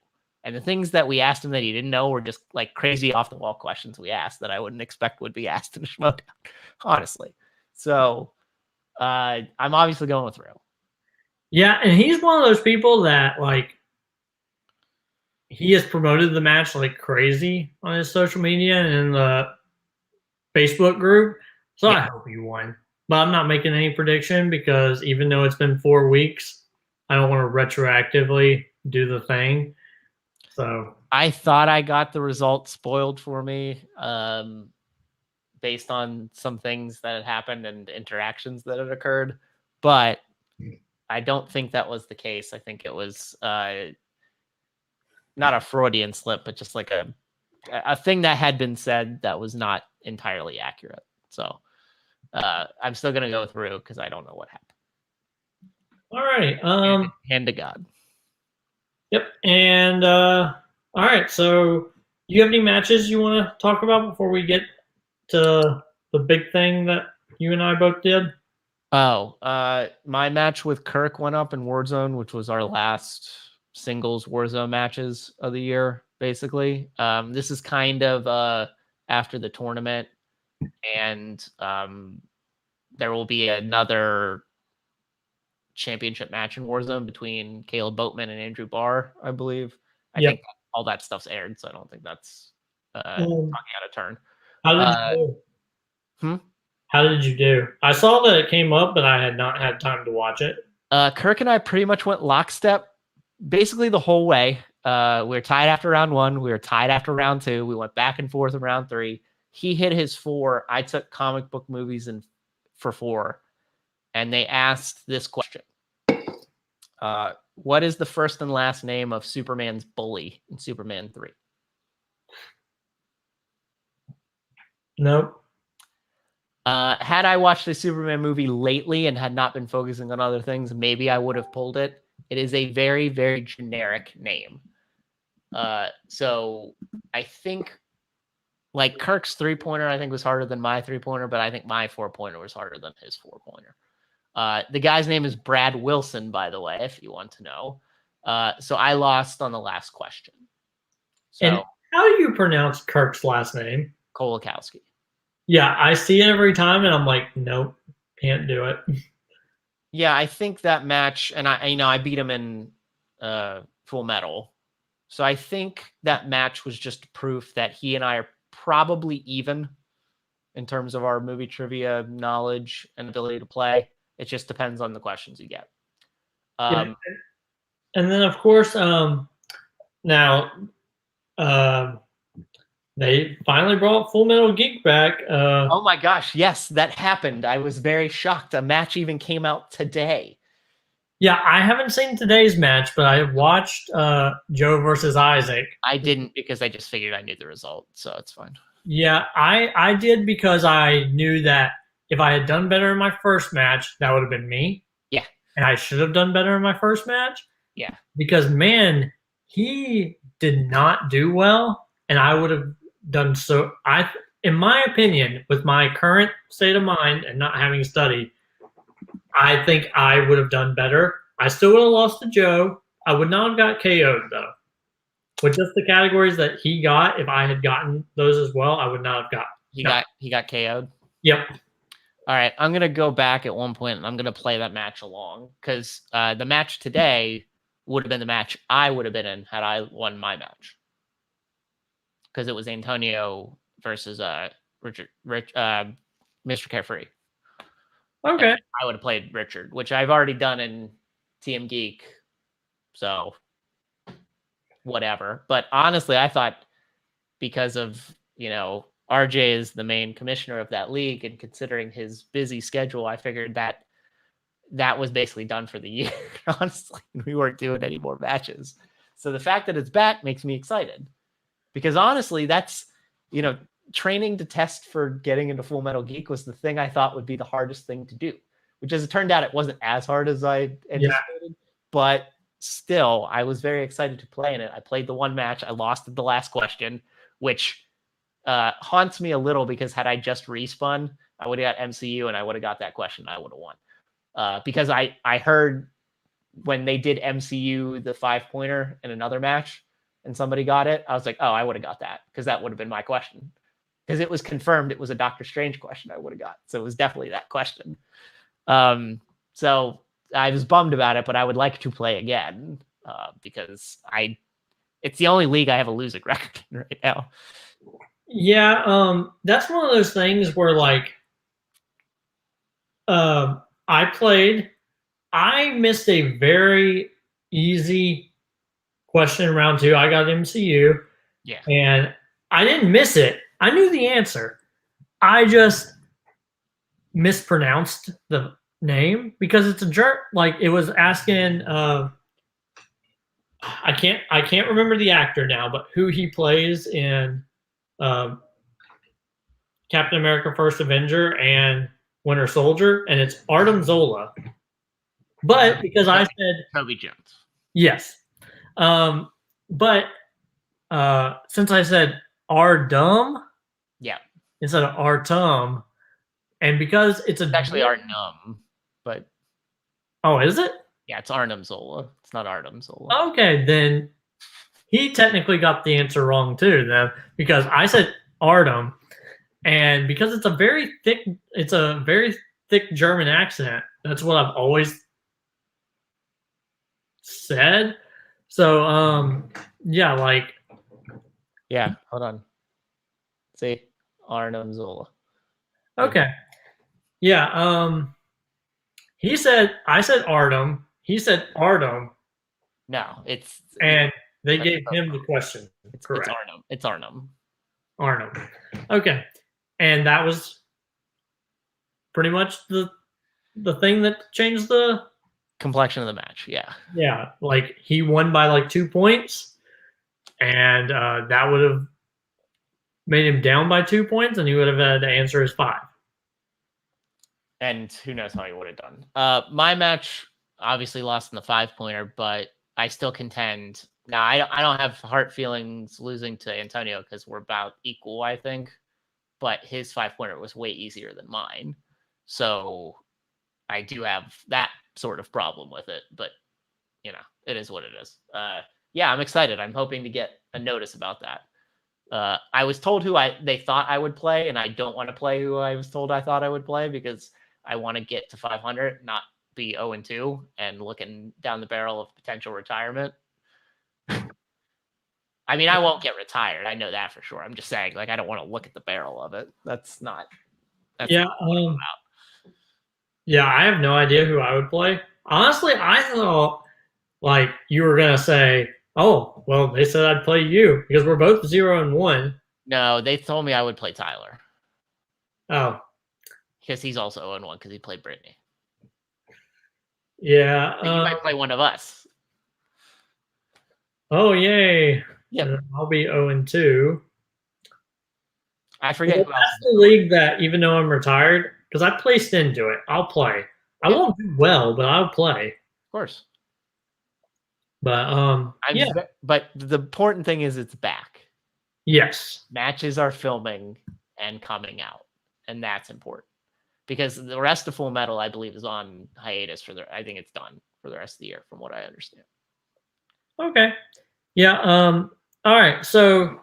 And the things that we asked him that he didn't know were just like crazy off the wall questions we asked that I wouldn't expect would be asked in a Schmodown, honestly. So I'm obviously going with Rue. Yeah, and he's one of those people that like he has promoted the match like crazy on his social media and in the Facebook group. So I hope he won. But I'm not making any prediction because even though it's been 4 weeks, I don't want to retroactively do the thing. So I thought I got the result spoiled for me based on some things that had happened and interactions that had occurred. But I don't think that was the case. I think it was not a Freudian slip, but just like a thing that had been said that was not entirely accurate. So I'm still going to go with Rue because I don't know what happened. All right. Hand to God. Yep. And all right. So, do you have any matches you want to talk about before we get to the big thing that you and I both did? Oh, my match with Kirk went up in Warzone, which was our last singles Warzone matches of the year, basically. This is kind of after the tournament, and there will be another championship match in Warzone between Caleb Boatman and Andrew Barr, I believe. I think all that stuff's aired, so I don't think that's talking out of turn. How did you do? How did you do? I saw that it came up, but I had not had time to watch it. Kirk and I pretty much went lockstep basically the whole way. We were tied after round 1. We were tied after round 2. We went back and forth in round 3. He hit his 4. I took comic book movies for 4. And they asked this question. What is the first and last name of Superman's bully in Superman 3? Nope. Had I watched the Superman movie lately and had not been focusing on other things, maybe I would have pulled it. It is a very, very generic name. So I think like Kirk's 3-pointer, I think was harder than my 3-pointer, but I think my 4-pointer was harder than his 4-pointer. The guy's name is Brad Wilson, by the way, if you want to know. So I lost on the last question. So And how do you pronounce Kirk's last name? Kolakowski. Yeah, I see it every time, and I'm like, nope, can't do it. Yeah, I think that match, and I beat him in Full Metal. So I think that match was just proof that he and I are probably even in terms of our movie trivia knowledge and ability to play. It just depends on the questions you get. Yeah. And then, of course, now they finally brought Full Metal Geek back. Oh my gosh, yes, that happened. I was very shocked. A match even came out today. Yeah, I haven't seen today's match, but I watched Joe versus Isaac. I didn't because I just figured I knew the result, so it's fine. Yeah, I did because I knew that if I had done better in my first match, that would have been me. Yeah. And I should have done better in my first match. Yeah. Because, man, he did not do well, and I would have done so. In my opinion, with my current state of mind and not having studied, I think I would have done better. I still would have lost to Joe. I would not have got KO'd, though. With just the categories that he got, if I had gotten those as well, I would not have got. He got KO'd? Yep. All right, I'm going to go back at one point, and I'm going to play that match along, because the match today would have been the match I would have been in had I won my match. Because it was Antonio versus Mr. Carefree. Okay. And I would have played Richard, which I've already done in TM Geek. So, whatever. But honestly, I thought because of, RJ is the main commissioner of that league, and considering his busy schedule, I figured that was basically done for the year. Honestly, we weren't doing any more matches. So the fact that it's back makes me excited, because honestly, that's, training to test for getting into Full Metal Geek was the thing I thought would be the hardest thing to do, which as it turned out, it wasn't as hard as I anticipated, but still, I was very excited to play in it. I played the one match. I lost at the last question, which haunts me a little, because had I just respun, I would have got MCU and I would have got that question. I would have won. Because I heard when they did MCU, the 5-pointer in another match, and somebody got it, I was like, oh, I would have got that, because that would have been my question. Because it was confirmed it was a Doctor Strange question I would have got. So it was definitely that question. So I was bummed about it, but I would like to play again, because it's the only league I have a losing record in right now. Yeah, that's one of those things where, like, I missed a very easy question in round 2. I got MCU. Yeah. And I didn't miss it. I knew the answer. I just mispronounced the name because it's a jerk. Like, it was asking, I can't remember the actor now, but who he plays in Captain America: First Avenger and Winter Soldier, and it's Artem Zola. But because I said Toby Jones. Yes. But since I said Ardum, yeah, instead of Artum, and because it's actually Arnum, but oh, is it? Yeah, it's Arnum Zola. It's not Artem Zola. Okay, then he technically got the answer wrong too, then, because I said Artem, and because it's a very thick German accent. That's what I've always said. So yeah, like, yeah, hold on. See, Arnum Zola. Okay. Yeah, I said Artem. He said Artem. No, it's and they gave him the question. Correct. It's Arnum. It's Arnum. Arnum. Okay. And that was pretty much the thing that changed the complexion of the match. Yeah. Yeah. Like, he won by like 2 points, and that would have made him down by 2 points, and he would have had to answer his 5. And who knows how he would have done. My match obviously lost in the 5-pointer, but I still contend. Now, I don't have hard feelings losing to Antonio because we're about equal, I think. But his 5-pointer was way easier than mine. So I do have that sort of problem with it. But, it is what it is. Yeah, I'm excited. I'm hoping to get a notice about that. I was told who they thought I would play, and I don't want to play who I was told I thought I would play because I want to get to 500, not be 0-2 and looking down the barrel of potential retirement. I mean, I won't get retired. I know that for sure. I'm just saying, I don't want to look at the barrel of it. That's not what I'm about. Yeah, I have no idea who I would play. Honestly, I thought you were gonna say, "Oh, well, they said I'd play you because we're both 0-1." No, they told me I would play Tyler. Oh, because he's also 0-1 because he played Brittany. Yeah, you might play one of us. Oh, yay! Yeah, I'll be 0-2. I forget. Well, that's the league that, even though I'm retired, because I placed into it, I'll play. I won't do well, but I'll play. Of course. But yeah. But the important thing is it's back. Yes. Matches are filming and coming out, and that's important because the rest of Full Metal, I believe, is on hiatus I think it's done for the rest of the year, from what I understand. Okay. Yeah. All right. So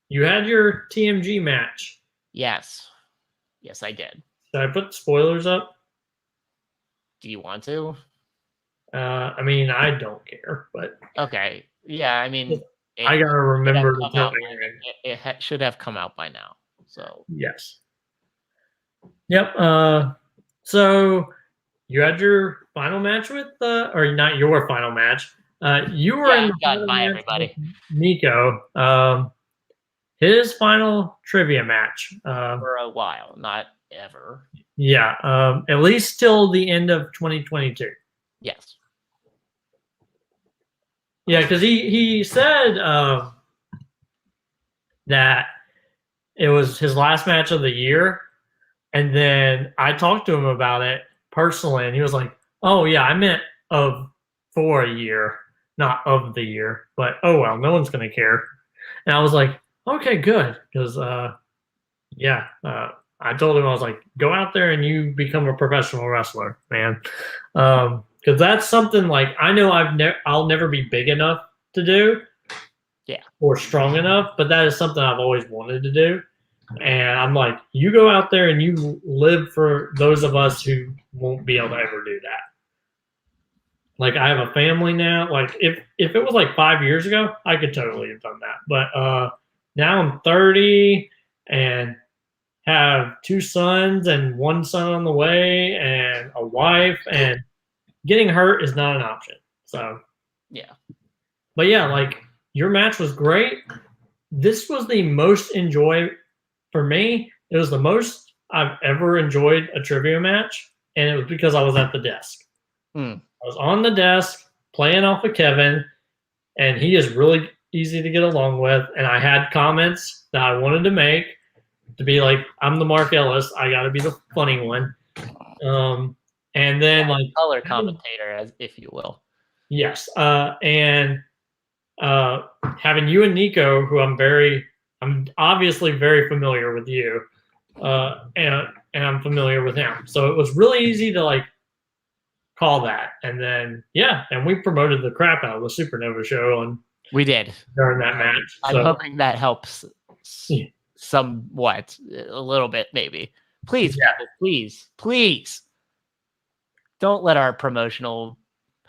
you had your TMG match. Yes, I did. Did I put spoilers up? Do you want to? I mean, I don't care, but okay. Yeah, I mean, I gotta remember the time. It should have come out by now. So yes. Yep. So you had your final match with, or not your final match. You were in the final match everybody. with Nico. His final trivia match. For a while, not ever. Yeah. At least till the end of 2022. Yes. Yeah, because he said that it was his last match of the year, and then I talked to him about it personally, and he was like, "Oh yeah, I meant for a year, not of the year." But oh well, no one's gonna care. And I was like, "Okay, good," because I told him, I was like, "Go out there and you become a professional wrestler, man," because that's something I know I'll never be big enough to do, or strong enough, but that is something I've always wanted to do. And I'm like, you go out there and you live for those of us who won't be able to ever do that. I have a family now. If it was 5 years ago, I could totally have done that. But now I'm 30 and have 2 sons and 1 son on the way and a wife, and getting hurt is not an option. So yeah. But yeah, your match was great. This was the most for me. It was the most I've ever enjoyed a trivia match, and it was because I was at the desk. I was on the desk playing off of Kevin, and he is really easy to get along with. And I had comments that I wanted to make to be like, I'm the Mark Ellis. I got to be the funny one. And then color commentator, if you will. Yes. And having you and Nico, who I'm obviously very familiar with you, and I'm familiar with him. So it was really easy to call that. And then, and we promoted the crap out of the SuperNova Show. And we did during that match. I'm hoping that helps somewhat, a little bit, maybe. Please, people, please don't let our promotional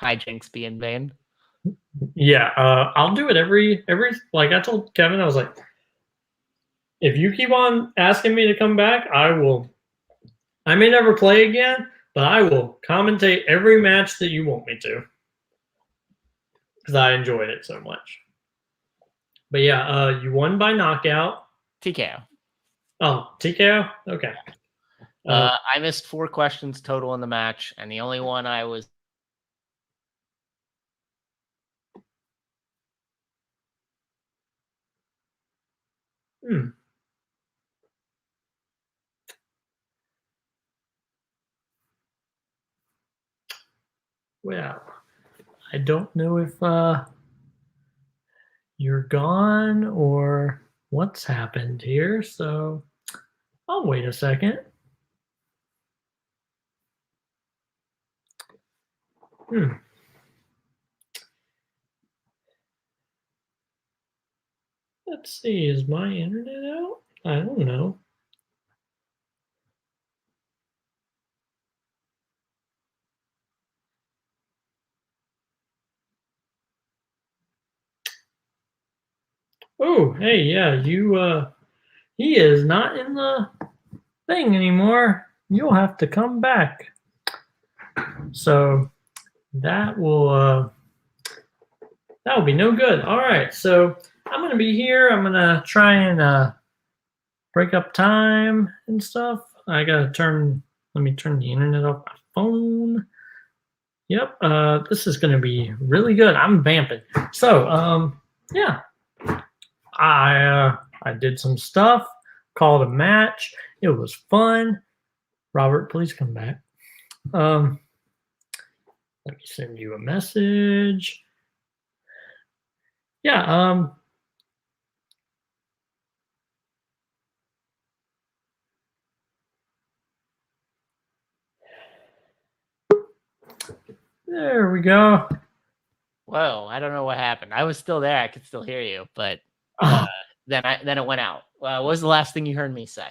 hijinks be in vain. Yeah, I'll do it every I told Kevin, I was like, if you keep on asking me to come back, I will. I may never play again, but I will commentate every match that you want me to, because I enjoyed it so much. But yeah, you won by knockout. TKO. Oh, TKO? Okay. I missed 4 questions total in the match, and the only one I was Well, I don't know if you're gone or what's happened here, so I'll wait a second. Let's see, is my internet out? I don't know. Oh, hey, yeah, he is not in the thing anymore. You'll have to come back. So that will be no good. All right, so I'm gonna be here. I'm gonna try and break up time and stuff. I gotta let me turn the internet off my phone. Yep, this is gonna be really good. I'm vamping. So, yeah, I did some stuff, called a match. It was fun. Robert, please come back. Let me send you a message. Yeah, there we go. Whoa, I don't know what happened. I was still there. I could still hear you, but then it went out. What was the last thing you heard me say?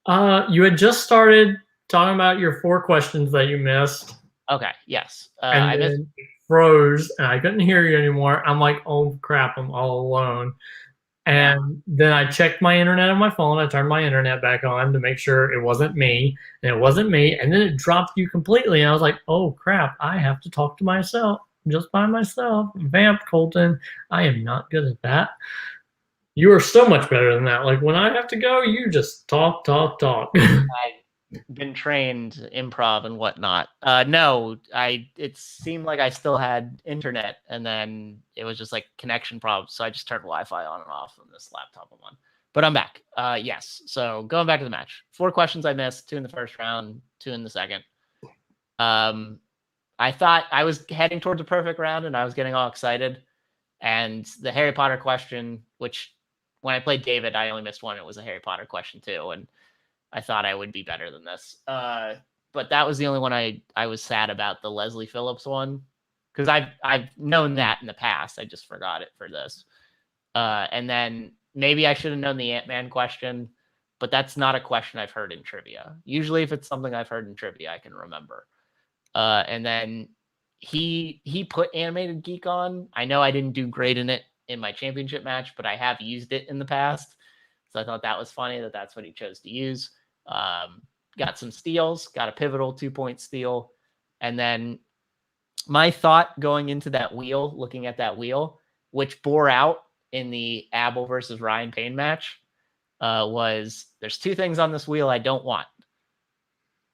You had just started talking about your 4 questions that you missed. Okay, yes. And I missed. then it froze, and I couldn't hear you anymore. I'm like, oh crap, I'm all alone. And then I checked my internet on my phone. I turned my internet back on to make sure it wasn't me, and it wasn't me. And then it dropped you completely. And I was like, oh crap, I have to talk to myself just by myself. Vamp, Colton. I am not good at that. You are so much better than that. Like when I have to go, you just talk, talk, talk. I've been trained improv and whatnot. No, it seemed like I still had internet, and then it was just like connection problems. So I just turned Wi-Fi on and off on this laptop I'm on. But I'm back. Yes. So going back to the match, 4 questions I missed, 2 in the first round, 2 in the second. I thought I was heading towards a perfect round, and I was getting all excited. And the Harry Potter question, which when I played David, I only missed one. It was a Harry Potter question too, and I thought I would be better than this. But that was the only one I was sad about, the Leslie Phillips one, because I've known that in the past. I just forgot it for this. And then maybe I should have known the Ant-Man question, but that's not a question I've heard in trivia. Usually if it's something I've heard in trivia, I can remember. And then he put Animated Geek on. I know I didn't do great in it in my championship match, but I have used it in the past. So I thought that was funny that that's what he chose to use. Got some steals, got a pivotal 2-point steal. And then my thought going into that wheel, looking at that wheel, which bore out in the Abel versus Ryan Payne match, was there's 2 things on this wheel I don't want.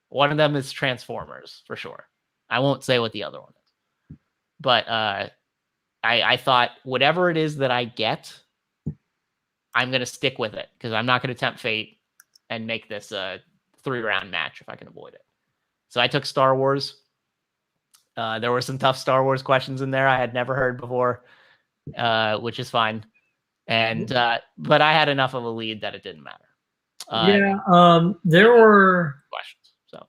One of them is Transformers, for sure. I won't say what the other one is. But I thought whatever it is that I get, I'm going to stick with it because I'm not going to tempt fate and make this a 3-round match if I can avoid it. So I took Star Wars. There were some tough Star Wars questions in there I had never heard before, which is fine. And but I had enough of a lead that it didn't matter. There were questions. So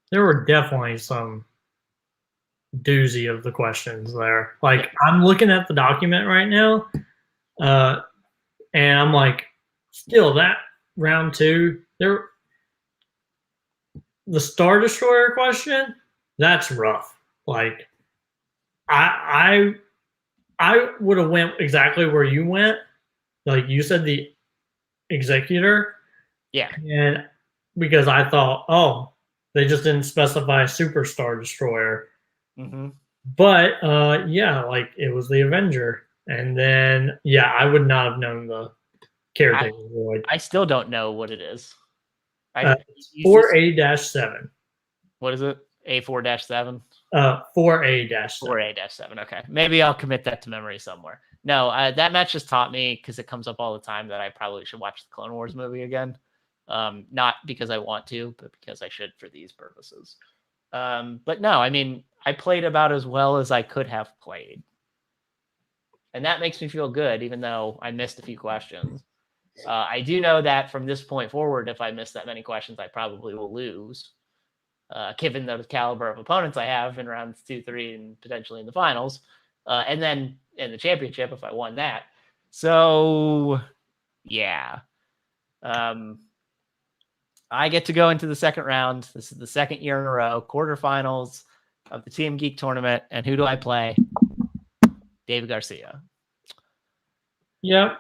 there were definitely some doozy of the questions there. Like I'm looking at the document right now, and I'm like, still that round 2, the Star Destroyer question, that's rough. Like I would have went exactly where you went. Like you said, the Executor. Yeah. And because I thought, oh, they just didn't specify Super Star Destroyer. Mm-hmm. But yeah, like it was the Avenger. And then yeah, I would not have known the caretaker void. I still don't know what it is. 4A-7. What is it? A4-7? 4A-7. 4A-7. Okay. Maybe I'll commit that to memory somewhere. No, that match just taught me, because it comes up all the time, that I probably should watch the Clone Wars movie again. Not because I want to, but because I should for these purposes. But no, I mean, I played about as well as I could have played. And that makes me feel good, even though I missed a few questions. I do know that from this point forward, if I miss that many questions, I probably will lose, given the caliber of opponents I have in rounds 2, 3, and potentially in the finals. And then in the championship, if I won that. So, yeah. I get to go into the second round. This is the second year in a row, quarterfinals of the Team Geek tournament. And who do I play? David Garcia. Yeah.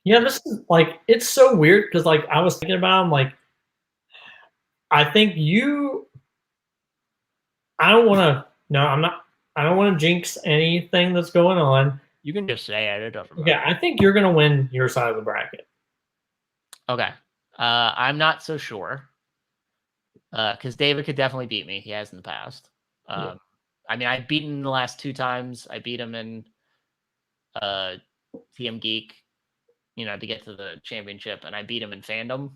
Yeah, this is like, it's so weird because like I was thinking about him, like I think I don't want to, no, I'm not, I don't want to jinx anything that's going on. You can just say it. It doesn't matter. Yeah, I think you're going to win your side of the bracket. Okay. I'm not so sure. Because David could definitely beat me. He has in the past. Yeah. I mean, I've beaten him the last 2 times. I beat him in TM Geek, to get to the championship, and I beat him in fandom.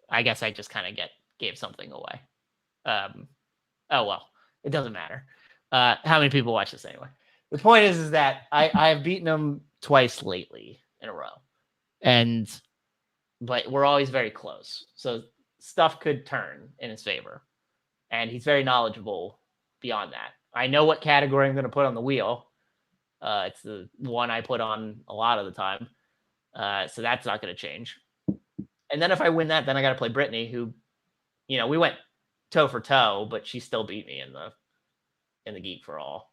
I guess I just kind of gave something away. Oh well, it doesn't matter. How many people watch this anyway? The point is that I've beaten him twice lately in a row, but we're always very close. So stuff could turn in his favor, and he's very knowledgeable beyond that. I know what category I'm going to put on the wheel. It's the one I put on a lot of the time. So that's not going to change. And then if I win that, then I got to play Brittany, who, we went toe for toe, but she still beat me in the Geek for All.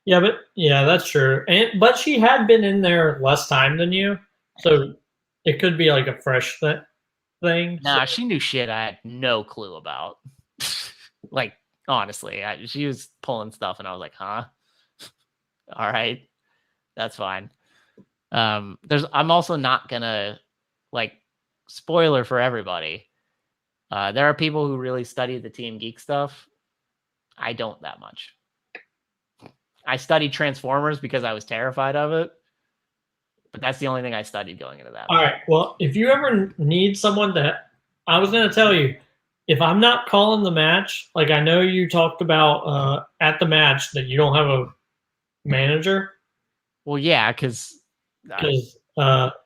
Yeah, that's true. But she had been in there less time than you, so it could be like a fresh thing. Nah, she knew shit I had no clue about. Like, honestly, she was pulling stuff, and I was like, huh? All right, that's fine. I'm also not gonna, like, spoiler for everybody. There are people who really study the Team Geek stuff. I don't that much. I studied Transformers because I was terrified of it, but that's the only thing I studied going into that. All right. Well, if you ever need someone I was going to tell you, if I'm not calling the match, like I know you talked about at the match that you don't have a manager. Well, yeah, because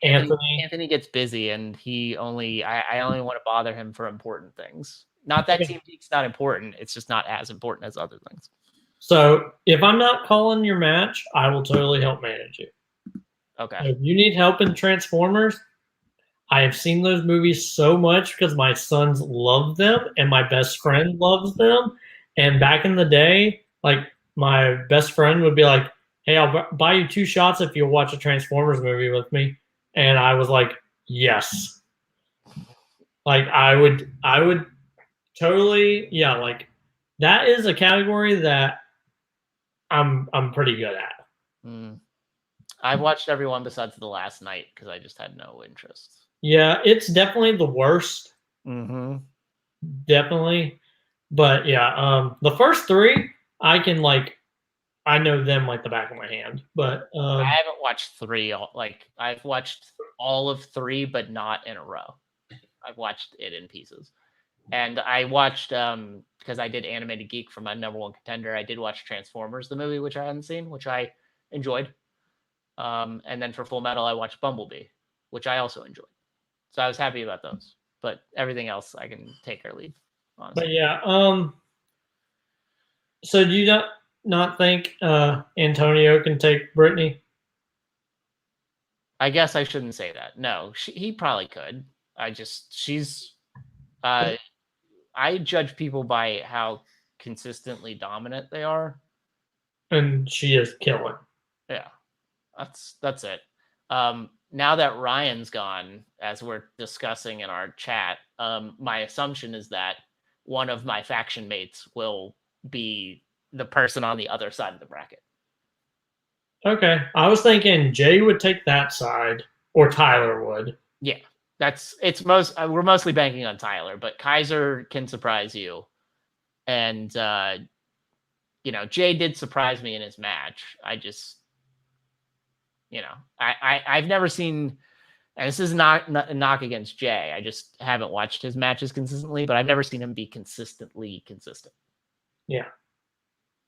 Anthony gets busy, and I only want to bother him for important things. Not that Team Geek's not important; it's just not as important as other things. So if I'm not calling your match, I will totally help manage you. Okay. If you need help in Transformers, I have seen those movies so much because my sons love them and my best friend loves them. And back in the day, like my best friend would be like, "Hey, I'll buy you 2 shots if you'll watch a Transformers movie with me." And I was like, "Yes." Like I would totally, yeah, like that is a category that I'm pretty good at. I've watched everyone besides the last night because I just had no interest. Yeah, it's definitely the worst. Mm-hmm. Definitely. But yeah, the first 3 I can I know them like the back of my hand. But I haven't watched 3. I've watched all of 3, but not in a row. I've watched it in pieces. And I watched because I did Animated Geek for my number 1 contender. I did watch Transformers, the movie, which I hadn't seen, which I enjoyed. And then for Full Metal, I watched Bumblebee, which I also enjoyed. So I was happy about those. But everything else, I can take or leave. Honestly. But yeah, so do you not think Antonio can take Brittany? I guess I shouldn't say that. No, he probably could. I judge people by how consistently dominant they are. And she is killing. Yeah, that's it. Now that Ryan's gone, as we're discussing in our chat, my assumption is that one of my faction mates will be the person on the other side of the bracket. Okay, I was thinking Jay would take that side, or Tyler would. Yeah, we're mostly banking on Tyler, but Kaiser can surprise you, and Jay did surprise me in his match. I just, I've never seen And this is not a knock against Jay. I just haven't watched his matches consistently, but I've never seen him be consistently consistent. Yeah.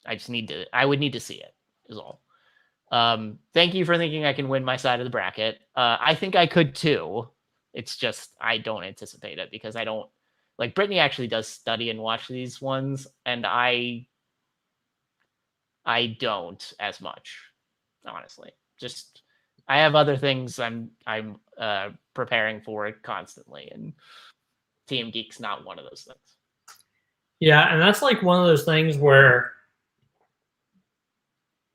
I would need to see it, is all. Thank you for thinking I can win my side of the bracket. I think I could too. It's just I don't anticipate it because I don't like Brittany actually does study and watch these ones, and I don't as much, honestly. Just I have other things I'm preparing for constantly, and TM Geek's not one of those things. Yeah, and that's like one of those things where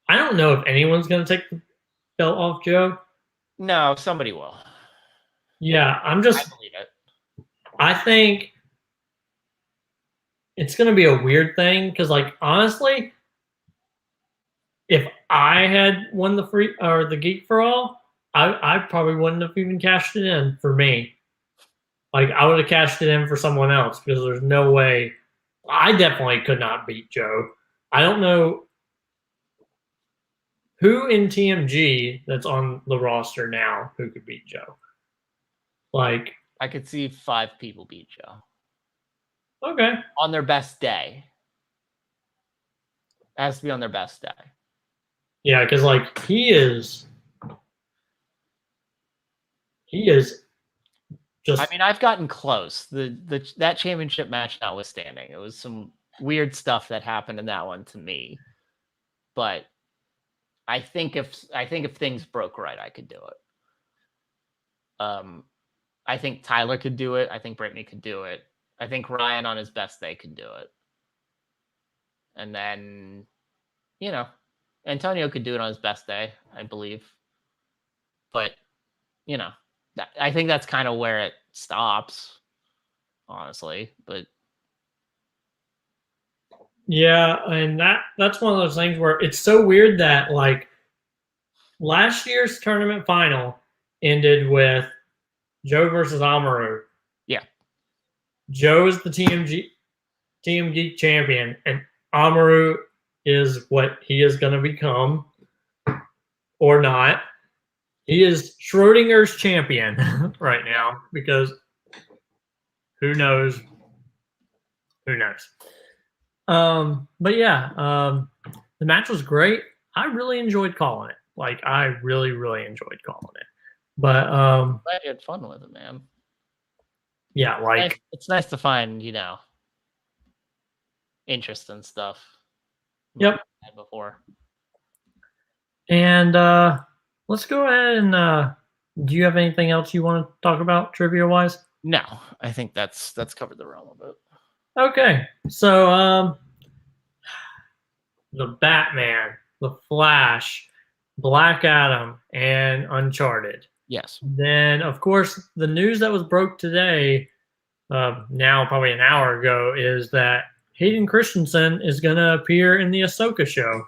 I don't know if anyone's going to take the belt off Joe. No, somebody will. Yeah, I believe it. I think it's going to be a weird thing because, like, honestly, if I had won the Geek for All, I probably wouldn't have even cashed it in for me. Like, I would have cashed it in for someone else because there's no way. I definitely could not beat Joe. I don't know who in TMG that's on the roster now who could beat Joe. Like, I could see 5 people beat Joe. Okay. On their best day. It has to be on their best day. Yeah, because like he is just. I mean, I've gotten close. That championship match notwithstanding, it was some weird stuff that happened in that one to me. But I think if things broke right, I could do it. I think Tyler could do it. I think Brittany could do it. I think Ryan on his best day could do it. And then, Antonio could do it on his best day, I believe. But, I think that's kind of where it stops, honestly. But yeah, and that's one of those things where it's so weird that like last year's tournament final ended with Joe versus Amaru. Yeah. Joe is the Team Geek champion, and Amaru is what he is going to become or not. He is Schrodinger's champion right now because who knows? Who knows? But yeah, the match was great. I really enjoyed calling it. Like, I really, really enjoyed calling it. But glad you had fun with it, man. Yeah, like it's nice to find, interest in stuff. Yep. Before. And let's go ahead and do you have anything else you want to talk about trivia wise? No, I think that's covered the realm of it. Okay, so the Batman, the Flash, Black Adam, and Uncharted. Yes. Then, of course, the news that was broke today, now probably an hour ago, is that Hayden Christensen is going to appear in the Ahsoka show.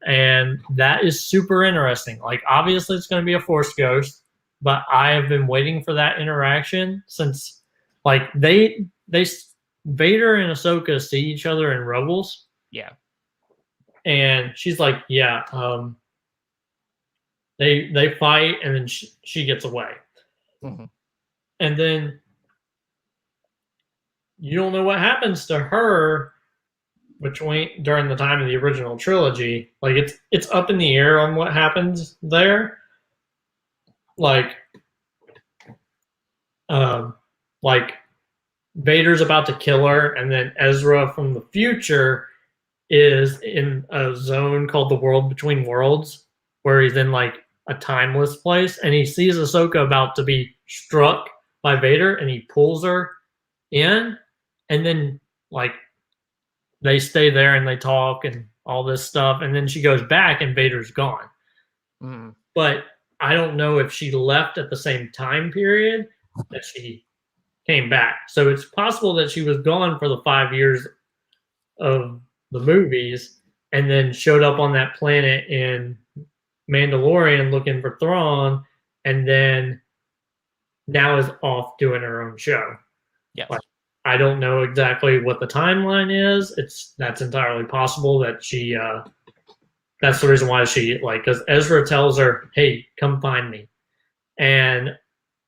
And that is super interesting. Like, obviously, it's going to be a Force Ghost, but I have been waiting for that interaction since, like, Vader and Ahsoka see each other in Rebels. Yeah. And she's like, yeah, they fight, and then she gets away. Mm-hmm. And then you don't know what happens to her during the time of the original trilogy. Like, it's up in the air on what happens there. Like Vader's about to kill her, and then Ezra from the future is in a zone called the World Between Worlds, where he's in like a timeless place, and he sees Ahsoka about to be struck by Vader, and he pulls her in, and then like they stay there and they talk and all this stuff, and then she goes back and Vader's gone. Mm-hmm. But I don't know if she left at the same time period that she came back. So it's possible that she was gone for the 5 years of the movies and then showed up on that planet in Mandalorian looking for Thrawn, and then now is off doing her own show. Yes. Like, I don't know exactly what the timeline is. That's entirely possible that she that's the reason why she, like, because Ezra tells her, hey, come find me. And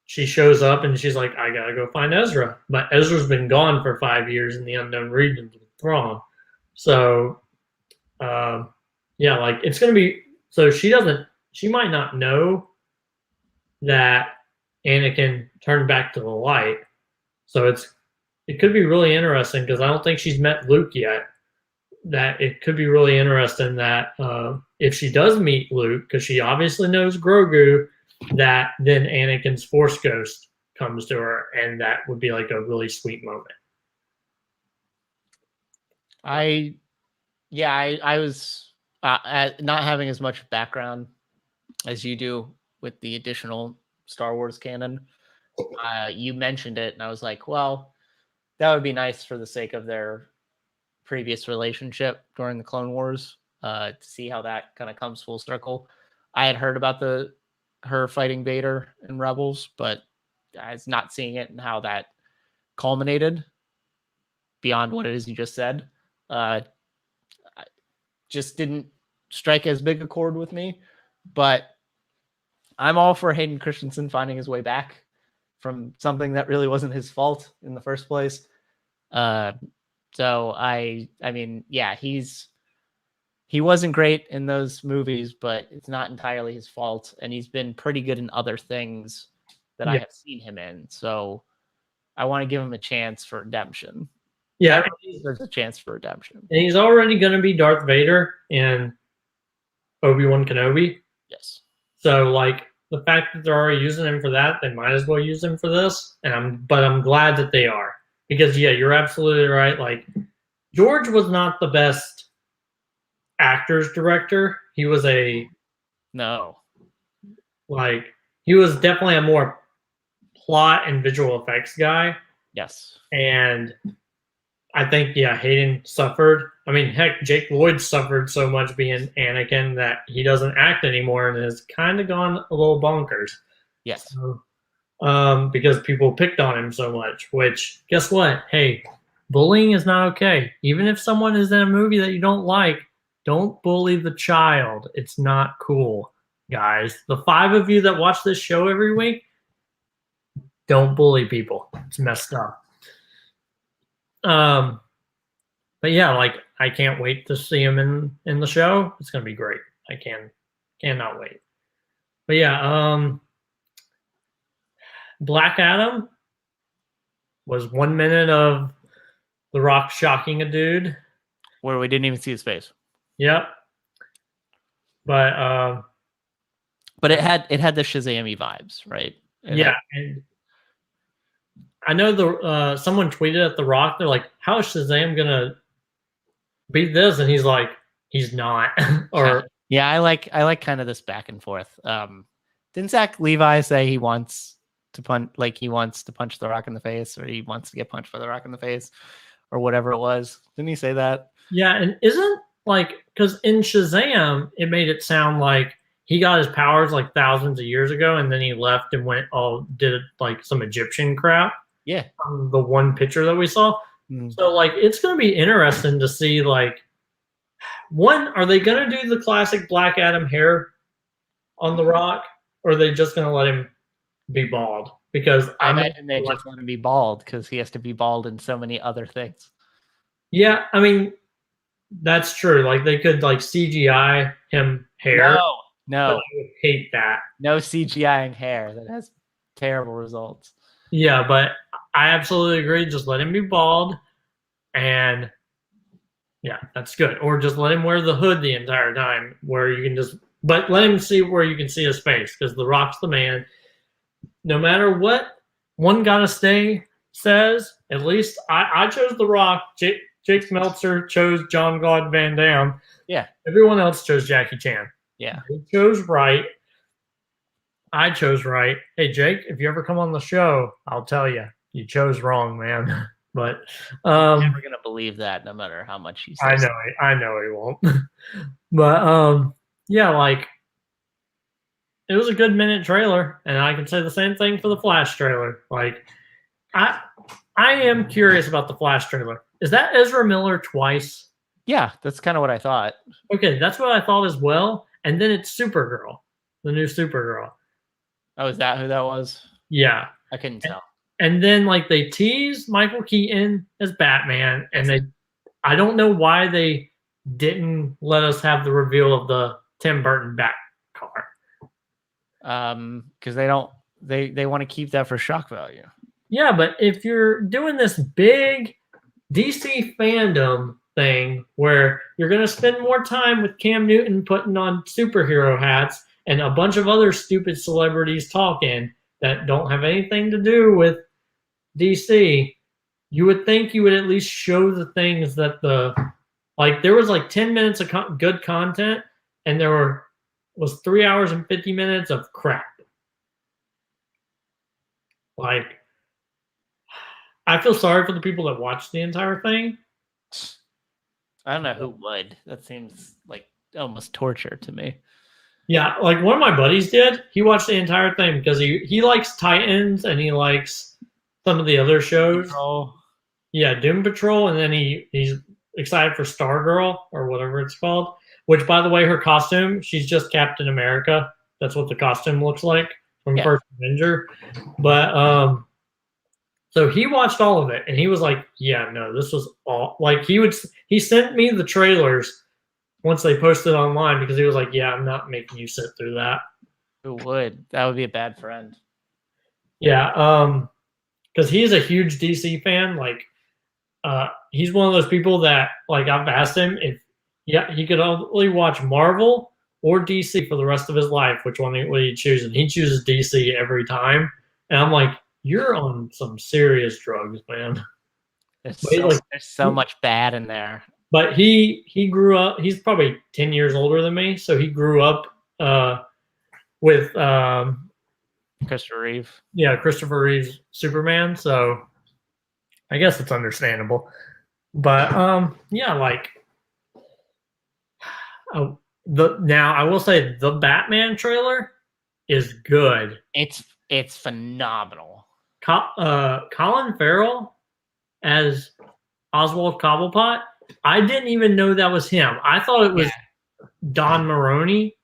she shows up and she's like, I gotta go find Ezra. But Ezra's been gone for 5 years in the unknown regions with Thrawn. So, yeah, like it's gonna be. So she might not know that Anakin turned back to the light. So it could be really interesting because I don't think she's met Luke yet. That it could be really interesting that if she does meet Luke, because she obviously knows Grogu, that then Anakin's Force Ghost comes to her, and that would be like a really sweet moment. I was not having as much background as you do with the additional Star Wars canon. You mentioned it, and I was like, well, that would be nice for the sake of their previous relationship during the Clone Wars, to see how that kind of comes full circle. I had heard about her fighting Vader in Rebels, but I was not seeing it and how that culminated beyond what it is you just said. Just didn't strike as big a chord with me, but I'm all for Hayden Christensen finding his way back from something that really wasn't his fault in the first place. So I mean, yeah, he wasn't great in those movies, but it's not entirely his fault, and he's been pretty good in other things that I have seen him in. So I want to give him a chance for redemption. Yeah, there's a chance for redemption. And he's already going to be Darth Vader in Obi-Wan Kenobi. Yes. So, like, the fact that they're already using him for that, they might as well use him for this. But I'm glad that they are. Because, yeah, you're absolutely right. Like, George was not the best actor's director. He was he was definitely a more plot and visual effects guy. Yes. And I think, yeah, Hayden suffered. I mean, heck, Jake Lloyd suffered so much being Anakin that he doesn't act anymore and has kind of gone a little bonkers. Yes. So, because people picked on him so much, which, guess what? Hey, bullying is not okay. Even if someone is in a movie that you don't like, don't bully the child. It's not cool, guys. The 5 of you that watch this show every week, don't bully people. It's messed up. But yeah, like I can't wait to see him in the show. It's gonna be great. I cannot wait. But yeah, Black Adam was 1 minute of The Rock shocking a dude where we didn't even see his face. Yep. But it had the Shazam-y vibes, right? And I know someone tweeted at The Rock, they're like, how is Shazam gonna beat this? And he's like, he's not. Or yeah, I like kind of this back and forth. Didn't Zach Levi say he wants to punch The Rock in the face, or he wants to get punched by The Rock in the face, or whatever it was? Didn't he say that? Yeah, and isn't because in Shazam it made it sound like he got his powers like thousands of years ago, and then he left and did like some Egyptian crap. Yeah. The one picture that we saw. So like it's gonna be interesting to see like are they gonna do the classic Black Adam hair on The Rock, or are they just gonna let him be bald? Because I imagine they just let him be bald because he has to be bald in so many other things. Yeah, I mean that's true. Like they could like CGI him hair. No. I would hate that. No CGI in hair. That has terrible results. Yeah, but I absolutely agree. Just let him be bald, and yeah, that's good. Or just let him wear the hood the entire time, where you can but let him see where you can see his face, because The Rock's the man. No matter what One Gotta Stay says, at least I chose The Rock. Jake Meltzer chose John Claude Van Damme. Yeah. Everyone else chose Jackie Chan. Yeah. He chose right. I chose right. Hey, Jake, if you ever come on the show, I'll tell you. You chose wrong, man. But I'm never gonna believe that, no matter how much he says. I know he won't. But yeah, like it was a good minute trailer, and I can say the same thing for the Flash trailer. Like I am curious about the Flash trailer. Is that Ezra Miller twice? Yeah, that's kind of what I thought. Okay, that's what I thought as well. And then it's Supergirl, the new Supergirl. Oh, is that who that was? Yeah. I couldn't tell. And then like they teased Michael Keaton as Batman, and I don't know why they didn't let us have the reveal of the Tim Burton Bat car. Because they want to keep that for shock value. Yeah, but if you're doing this big DC fandom thing where you're going to spend more time with Cam Newton putting on superhero hats and a bunch of other stupid celebrities talking that don't have anything to do with DC, you would think you would at least show the things that there was like 10 minutes of good content, and was 3 hours and 50 minutes of crap. Like, I feel sorry for the people that watched the entire thing. I don't know who would. That seems like almost torture to me. Yeah, like one of my buddies did. He watched the entire thing because he likes Titans and he likes some of the other shows. Patrol. Yeah, Doom Patrol, and then he's excited for Stargirl or whatever it's called. Which, by the way, her costume, she's just Captain America. That's what the costume looks like from First Avenger. But so he watched all of it, and he was like, "Yeah, no, this was all." Like he sent me the trailers once they posted online because he was like, "Yeah, I'm not making you sit through that." Who would? That would be a bad friend. Yeah, because he's a huge DC fan. Like, he's one of those people that, like, I've asked him if he could only watch Marvel or DC for the rest of his life, which one would he choose? And he chooses DC every time. And I'm like, you're on some serious drugs, man. There's so much bad in there. But he grew up. He's probably 10 years older than me, so he grew up with Christopher Reeve. Yeah, Christopher Reeve's Superman. So I guess it's understandable. But yeah, like now I will say the Batman trailer is good. It's phenomenal. Colin Farrell as Oswald Cobblepot. I didn't even know that was him. I thought it was Don Maroney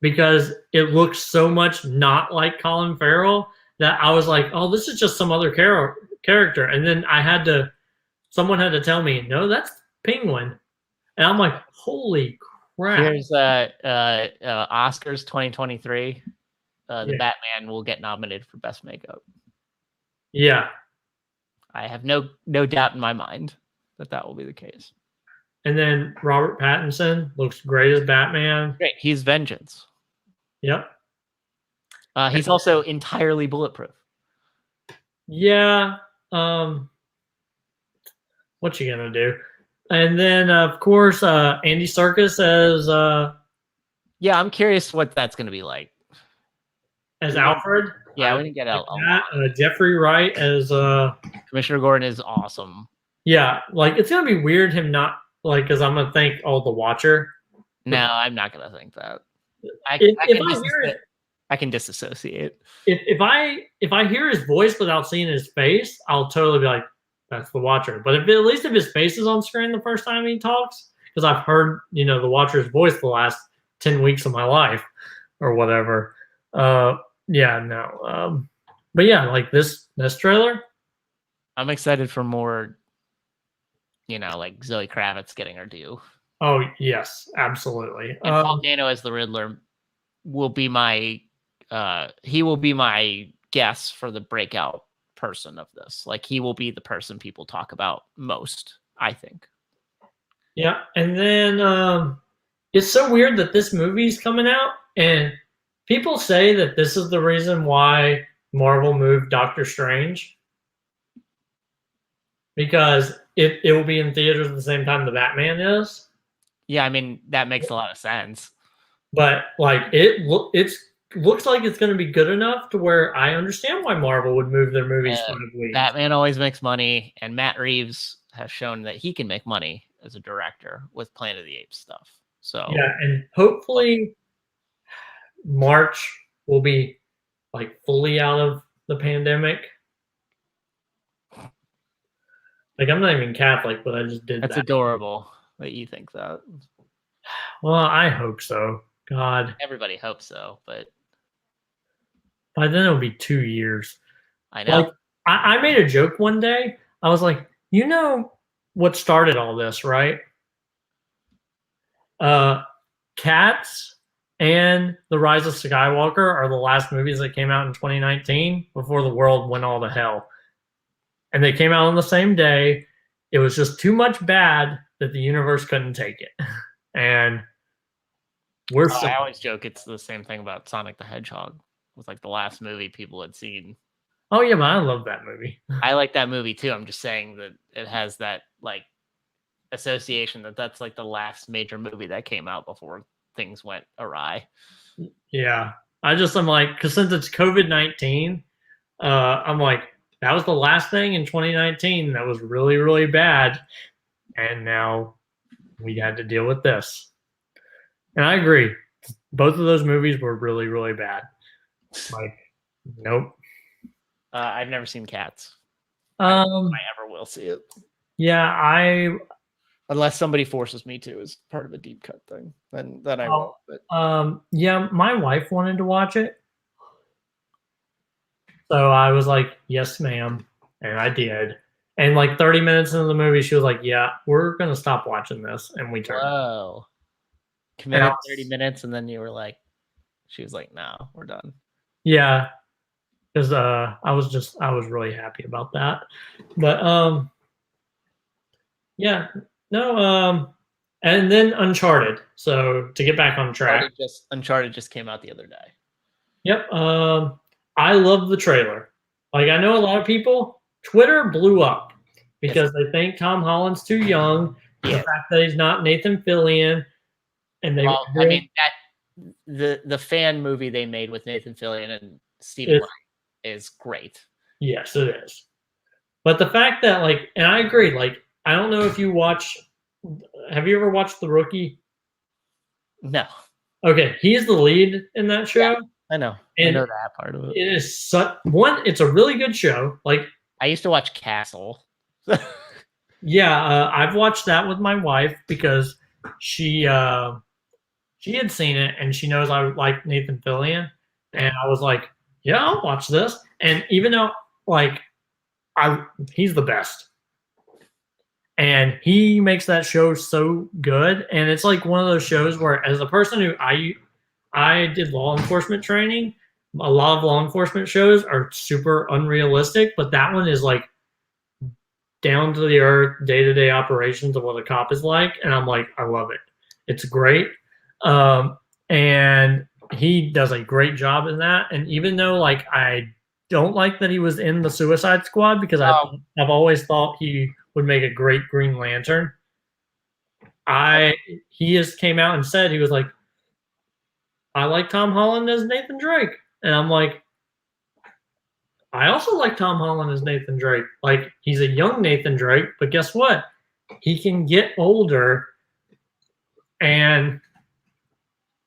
because it looks so much not like Colin Farrell that I was like, oh, this is just some other character. And then someone had to tell me, no, that's Penguin. And I'm like, holy crap. Here's Oscars 2023. The Batman will get nominated for Best Makeup. Yeah. I have no doubt in my mind that will be the case. And then Robert Pattinson looks great as Batman. Great. He's Vengeance. Yep. He's also entirely bulletproof. Yeah. What you gonna do? And then, of course, Andy Serkis as... yeah, I'm curious what that's going to be like. As Alfred? Yeah, we didn't get out. Jeffrey Wright as... Commissioner Gordon is awesome. Yeah, like, it's going to be weird him not... Like, because I'm going to think, oh, the Watcher. No, I'm not going to think that. I can disassociate. If I hear his voice without seeing his face, I'll totally be like, that's the Watcher. But at least if his face is on screen the first time he talks, because I've heard, the Watcher's voice the last 10 weeks of my life or whatever. Yeah, no. But yeah, like this trailer. I'm excited for more, like Zoe Kravitz getting her due. Oh, yes, absolutely. And Paul Dano as the Riddler will be my guess for the breakout person of this. Like, he will be the person people talk about most, I think. Yeah, and then it's so weird that this movie's coming out, and people say that this is the reason why Marvel moved Doctor Strange, because it will be in theaters at the same time the Batman is. Yeah, I mean, that makes a lot of sense. But like it looks like it's going to be good enough to where I understand why Marvel would move their movies 5 weeks. Batman always makes money, and Matt Reeves has shown that he can make money as a director with Planet of the Apes stuff. So yeah, and hopefully March will be like fully out of the pandemic. Like, I'm not even Catholic, but I just did that. That's adorable that you think that. Well, I hope so. God. Everybody hopes so, but By then it'll be 2 years. I know. Like I made a joke one day. I was like, you know what started all this, right? Cats and The Rise of Skywalker are the last movies that came out in 2019 before the world went all to hell. And they came out on the same day. It was just too much bad that the universe couldn't take it. And I always joke it's the same thing about Sonic the Hedgehog. It was like the last movie people had seen. Oh yeah, but I love that movie. I like that movie too. I'm just saying that it has that like association that that's like the last major movie that came out before things went awry. Yeah. I'm like, because since it's COVID-19, I'm like, that was the last thing in 2019 that was really, really bad. And now we had to deal with this. And I agree. Both of those movies were really, really bad. Like, nope. I've never seen Cats. I ever will see it. Yeah, unless somebody forces me to as part of a deep cut thing, then I will. But yeah, my wife wanted to watch it, so I was like, "Yes, ma'am," and I did. And like 30 minutes into the movie, she was like, "Yeah, we're gonna stop watching this," and we turned. Whoa. Committed 30 minutes, and then you were like, she was like, "No, we're done." Yeah, because I was really happy about that, but yeah, no, and then Uncharted. So to get back on track, Uncharted just came out the other day. Yep. I love the trailer. Like I know a lot of people, Twitter blew up because they think Tom Holland's too young. Yeah. The fact that he's not Nathan Fillion, and they. Well, I mean that the fan movie they made with Nathan Fillion and Stephen Lang is great. Yes, it is. But the fact that like, and I agree. Like, I don't know if you watch. Have you ever watched The Rookie? No. Okay, he's the lead in that show. Yeah, I know. I know that part of it. It is it's a really good show. Like I used to watch Castle. Yeah, I've watched that with my wife because she had seen it and she knows I like Nathan Fillion, and I was like, yeah, I'll watch this. And even though like he's the best. And he makes that show so good. And it's like one of those shows where, as a person who I did law enforcement training, a lot of law enforcement shows are super unrealistic, but that one is like down to the earth, day-to-day operations of what a cop is like. And I'm like, I love it. It's great. And he does a great job in that. And even though like I don't like that he was in the Suicide Squad because I've always thought he would make a great Green Lantern. He just came out and said, he was like, I like Tom Holland as Nathan Drake. And I'm like, I also like Tom Holland as Nathan Drake. Like, he's a young Nathan Drake, but guess what? He can get older. And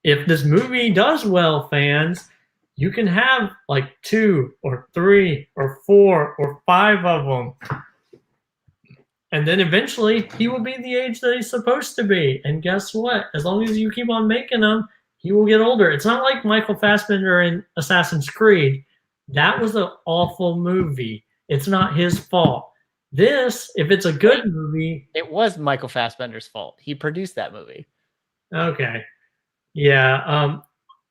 if this movie does well, fans, you can have like 2 or 3 or 4 or 5 of them. And then eventually he will be the age that he's supposed to be. And guess what? As long as you keep on making them, he will get older. It's not like Michael Fassbender in Assassin's Creed. That was an awful movie. It's not his fault. This, if it's a good movie. It was Michael Fassbender's fault. He produced that movie. Okay. Yeah.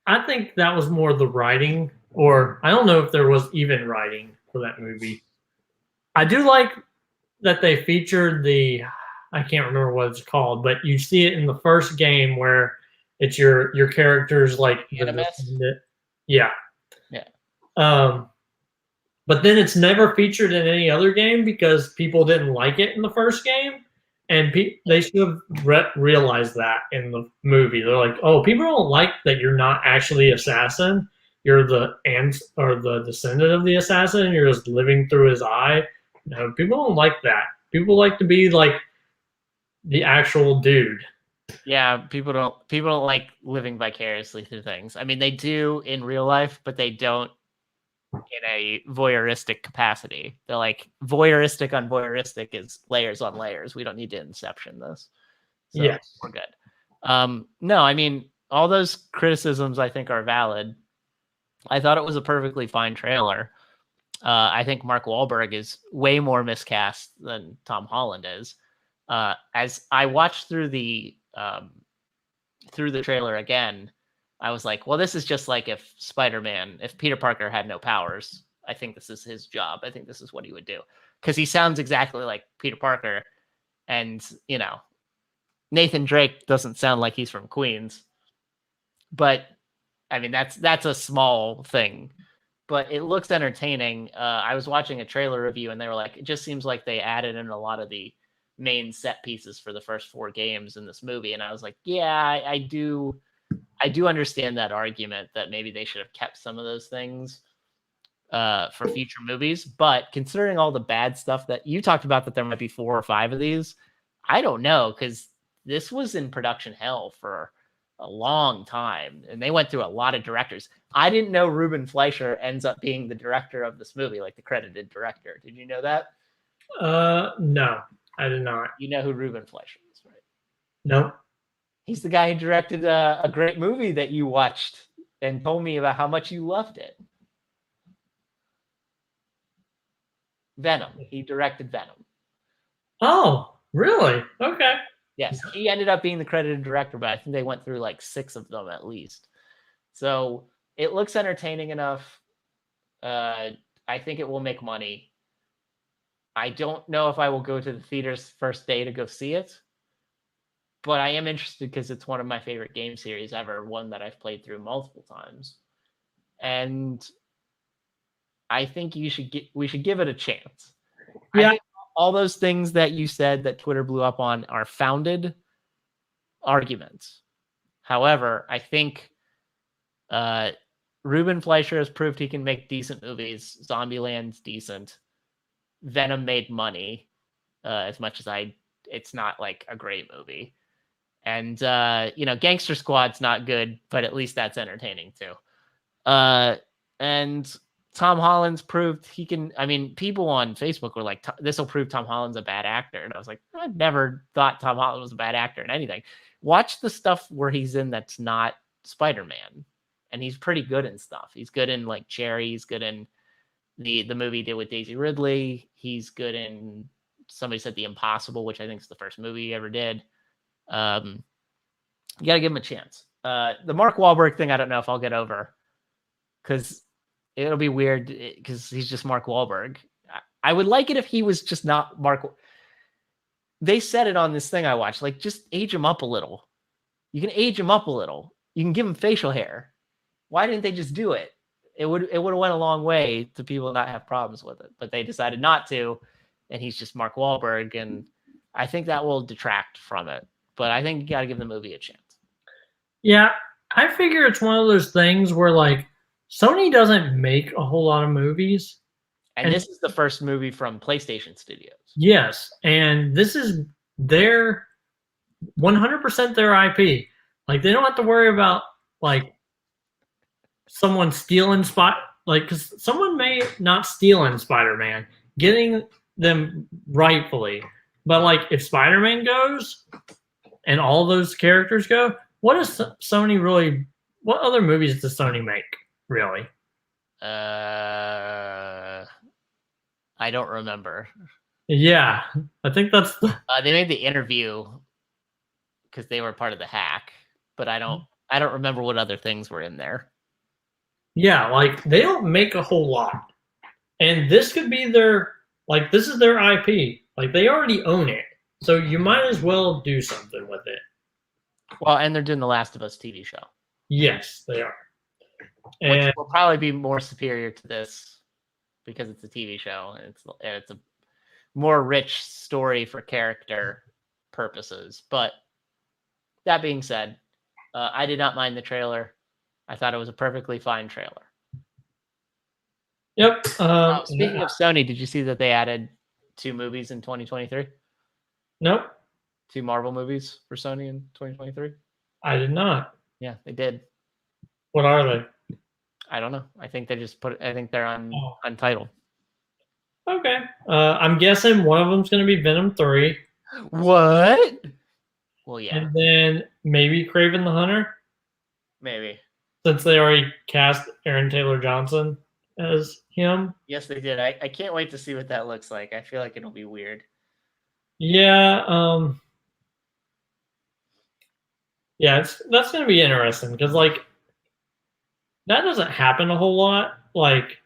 I think that was more the writing, or I don't know if there was even writing for that movie. I do like that they featured I can't remember what it's called, but you see it in the first game where it's your characters like yeah. But then it's never featured in any other game because people didn't like it in the first game, and they should have realized that in the movie. They're like, oh, people don't like that you're not actually assassin. You're the descendant of the assassin. You're just living through his eye. No, people don't like that. People like to be like the actual dude. Yeah, people don't like living vicariously through things. I mean, they do in real life, but they don't in a voyeuristic capacity. They're like voyeuristic on voyeuristic is layers on layers. We don't need to inception this. So yes, we're good. No, I mean, all those criticisms I think are valid. I thought it was a perfectly fine trailer. I think Mark Wahlberg is way more miscast than Tom Holland is. As I watched through the trailer again, I was like, well, this is just like if Peter Parker had no powers. I think this is his job. I think this is what he would do. Because he sounds exactly like Peter Parker. And, you know, Nathan Drake doesn't sound like he's from Queens. But, I mean, that's a small thing. But it looks entertaining. I was watching a trailer review, and they were like, it just seems like they added in a lot of the main set pieces for the first 4 games in this movie. And I was like, yeah, I do understand that argument that maybe they should have kept some of those things for future movies. But considering all the bad stuff that you talked about, that there might be 4 or 5 of these, I don't know, because this was in production hell for a long time, and they went through a lot of directors. I didn't know Ruben Fleischer ends up being the director of this movie, like the credited director. Did you know that? No, I did not. You know who Ruben Fleischer is, right? Nope. He's the guy who directed a great movie that you watched and told me about how much you loved it. Venom. He directed Venom. Oh, really? Okay. Yes, he ended up being the credited director, but I think they went through like 6 of them at least. So it looks entertaining enough. I think it will make money. I don't know if I will go to the theaters first day to go see it, but I am interested because it's one of my favorite game series ever, one that I've played through multiple times. And I think we should give it a chance. Yeah. I think all those things that you said that Twitter blew up on are founded arguments. However, I think Ruben Fleischer has proved he can make decent movies. Zombieland's decent. Venom made money, as much as it's not like a great movie. And, Gangster Squad's not good, but at least that's entertaining too. And Tom Holland's proved he can. I mean, people on Facebook were like, this will prove Tom Holland's a bad actor. And I was like, I never thought Tom Holland was a bad actor in anything. Watch the stuff where he's in that's not Spider-Man. And he's pretty good in stuff. He's good in like Cherry. He's good in the movie he did with Daisy Ridley. He's good in, somebody said The Impossible, which I think is the first movie he ever did. You got to give him a chance. The Mark Wahlberg thing, I don't know if I'll get over, because it'll be weird because he's just Mark Wahlberg. I would like it if he was just not Mark. They said it on this thing I watched, like, just age him up a little. You can age him up a little. You can give him facial hair. Why didn't they just do it? It would have went a long way to people not have problems with it, but they decided not to, and he's just Mark Wahlberg, and I think that will detract from it. But I think you got to give the movie a chance. Yeah, I figure it's one of those things where, like, Sony doesn't make a whole lot of movies. And this is the first movie from PlayStation Studios. Yes, and this is their 100% their IP. Like, they don't have to worry about, like, someone stealing because someone may not steal in Spider-Man, getting them rightfully. But, like, if Spider-Man goes and all those characters go, what other movies does Sony make, really? I don't remember. Yeah, I think that's they made The Interview because they were part of the hack, but I don't remember what other things were in there. Yeah, like, they don't make a whole lot. And this could be this is their IP. Like, they already own it. So you might as well do something with it. Well, and they're doing the Last of Us TV show. Yes, they are. Which will probably be more superior to this because it's a TV show and it's a more rich story for character purposes. But that being said, I did not mind the trailer. I thought it was a perfectly fine trailer. Yep. Speaking of Sony, did you see that they added 2 movies in 2023? Nope. 2 Marvel movies for Sony in 2023? I did not. Yeah, they did. What are they? I don't know. I think they're on Untitled. Okay. I'm guessing one of them's going to be Venom 3. What? Well, yeah. And then maybe Kraven the Hunter. Maybe. since they already cast Aaron Taylor Johnson as him. Yes, they did. I can't wait to see what that looks like. I feel like it'll be weird. Yeah, yeah, that's gonna be interesting because like that doesn't happen a whole lot. Like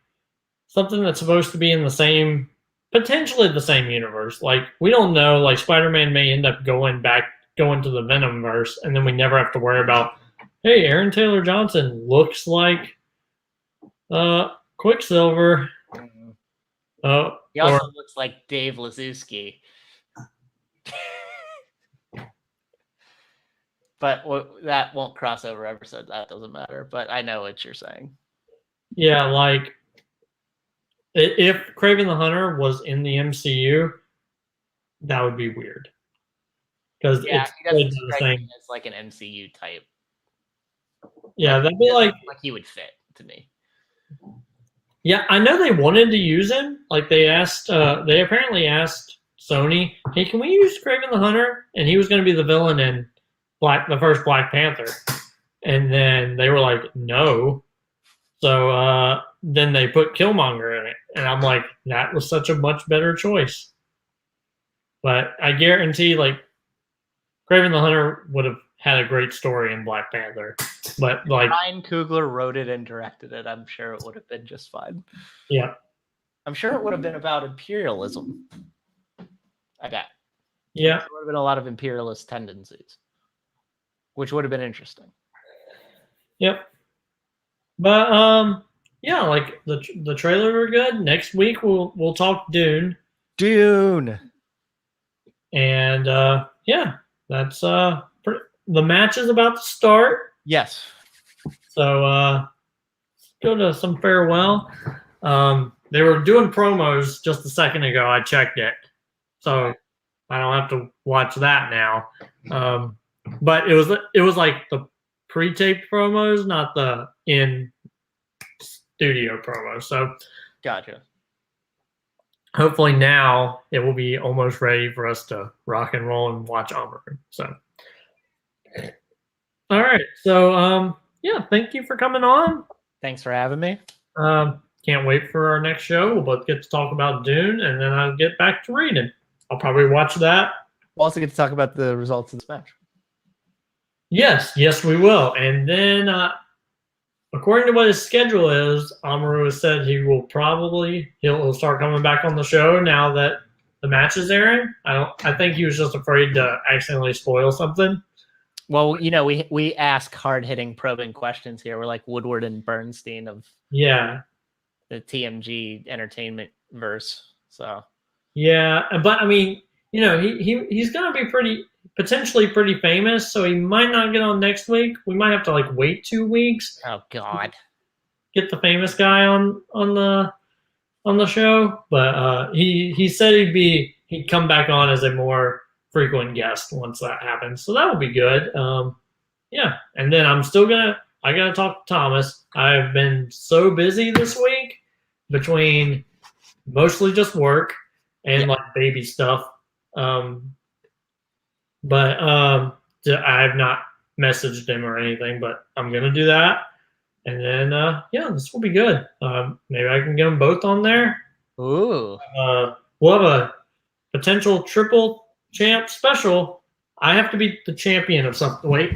something that's supposed to be in the same, potentially the same universe. Like we don't know. Like Spider-Man may end up going to the Venom verse, and then we never have to worry about. Hey, Aaron Taylor Johnson looks like Quicksilver. He also looks like Dave Lazuski. But that won't cross over episodes. That doesn't matter. But I know what you're saying. Yeah, like if Kraven the Hunter was in the MCU, that would be weird. Because yeah, it's he doesn't the strike same. me as like an MCU type. Yeah, that'd be like he would fit to me. Yeah, I know they wanted to use him. Like they apparently asked Sony, "Hey, can we use Kraven the Hunter?" And he was going to be the villain in the first Black Panther, and then they were like, "No." So then they put Killmonger in it, and I'm like, that was such a much better choice. But I guarantee, like, Kraven the Hunter would have had a great story in Black Panther. But like Ryan Coogler wrote it and directed it, I'm sure it would have been just fine. Yeah. I'm sure it would have been about imperialism. I bet. Yeah. There would have been a lot of imperialist tendencies, which would have been interesting. Yep. But yeah, like the trailers are good. Next week we'll talk Dune. And yeah, that's the match is about to start. Yes. So let's go to some farewell. They were doing promos just a second ago. I checked it, so I don't have to watch that now. But it was like the pre-taped promos, not the in studio promos. So gotcha. Hopefully now it will be almost ready for us to rock and roll and watch Armor. So all right. So yeah, thank you for coming on. Thanks for having me. Can't wait for our next show. We'll both get to talk about Dune, and then I'll get back to reading. I'll probably watch that. We'll also get to talk about the results of this match. Yes, we will. And then, according to what his schedule is, Amaru has said he'll start coming back on the show now that the match is airing. I think he was just afraid to accidentally spoil something. Well, you know, we ask hard-hitting, probing questions here. We're like Woodward and Bernstein of the TMG entertainment verse. So yeah, but I mean, you know, he's gonna be potentially pretty famous, so he might not get on next week. We might have to like wait 2 weeks. Oh God, get the famous guy on the show. But he said he'd come back on as a more frequent guest once that happens. So that would be good. Yeah, and then I gotta talk to Thomas. I've been so busy this week between mostly just work and like baby stuff. But I have not messaged him or anything, but I'm gonna do that. And then this will be good. Maybe I can get them both on there. Ooh. We'll have a potential triple champ special. I have to be the champion of something. Wait.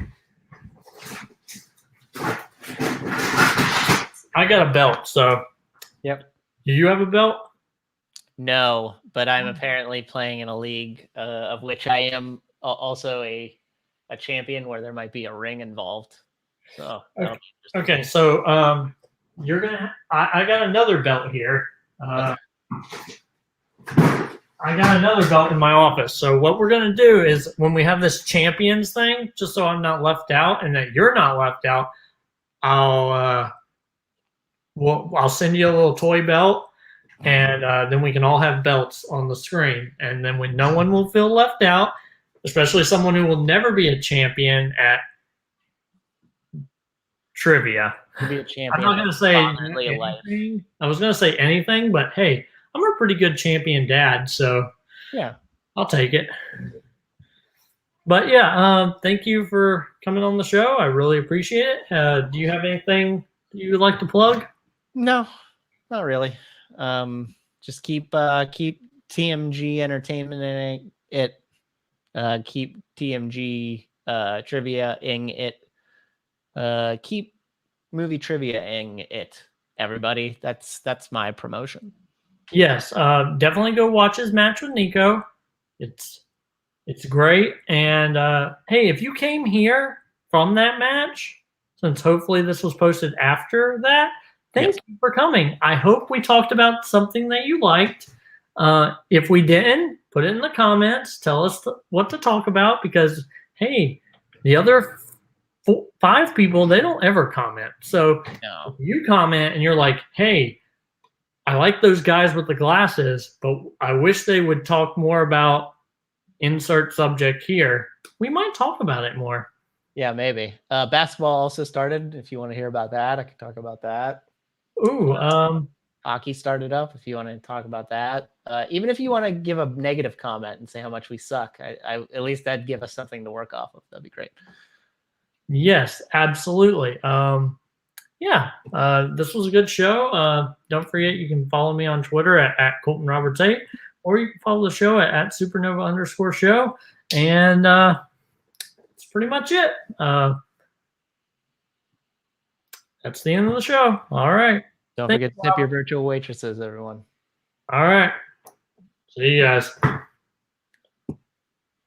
I got a belt, so. Yep. Do you have a belt? No, but I'm apparently playing in a league of which I am also a champion where there might be a ring involved. So okay. So you're gonna. I got another belt here. I got another belt in my office. So what we're gonna do is when we have this champions thing, just so I'm not left out and that you're not left out, I'll send you a little toy belt, and then we can all have belts on the screen, and then when no one will feel left out, especially someone who will never be a champion at trivia. Be a champion. I'm not going to say anything. I was going to say anything, but hey, I'm a pretty good champion dad, so yeah, I'll take it. But yeah, thank you for coming on the show. I really appreciate it. Do you have anything you would like to plug? No, not really. Just keep TMG entertainment in it. Keep TMG trivia-ing it. Keep movie trivia-ing it. Everybody, that's my promotion. Yes, definitely go watch his match with Nico. It's great. And hey, if you came here from that match, since hopefully this was posted after that, thank you for coming. I hope we talked about something that you liked. If we didn't, put it in the comments. Tell us what to talk about because, hey, the other 5 people, they don't ever comment. So if you comment and you're like, hey, I like those guys with the glasses, but I wish they would talk more about insert subject here, we might talk about it more. Yeah, maybe. Basketball also started. If you want to hear about that, I can talk about that. Ooh, hockey started up. If you want to talk about that, even if you want to give a negative comment and say how much we suck, I at least that'd give us something to work off of. That'd be great. Yes, absolutely. Yeah, this was a good show. Don't forget, you can follow me on Twitter at Colton Roberts 8, or you can follow the show at @supernova_show. And that's pretty much it. That's the end of the show. All right. Don't forget to tip your virtual waitresses, everyone. All right. See you guys.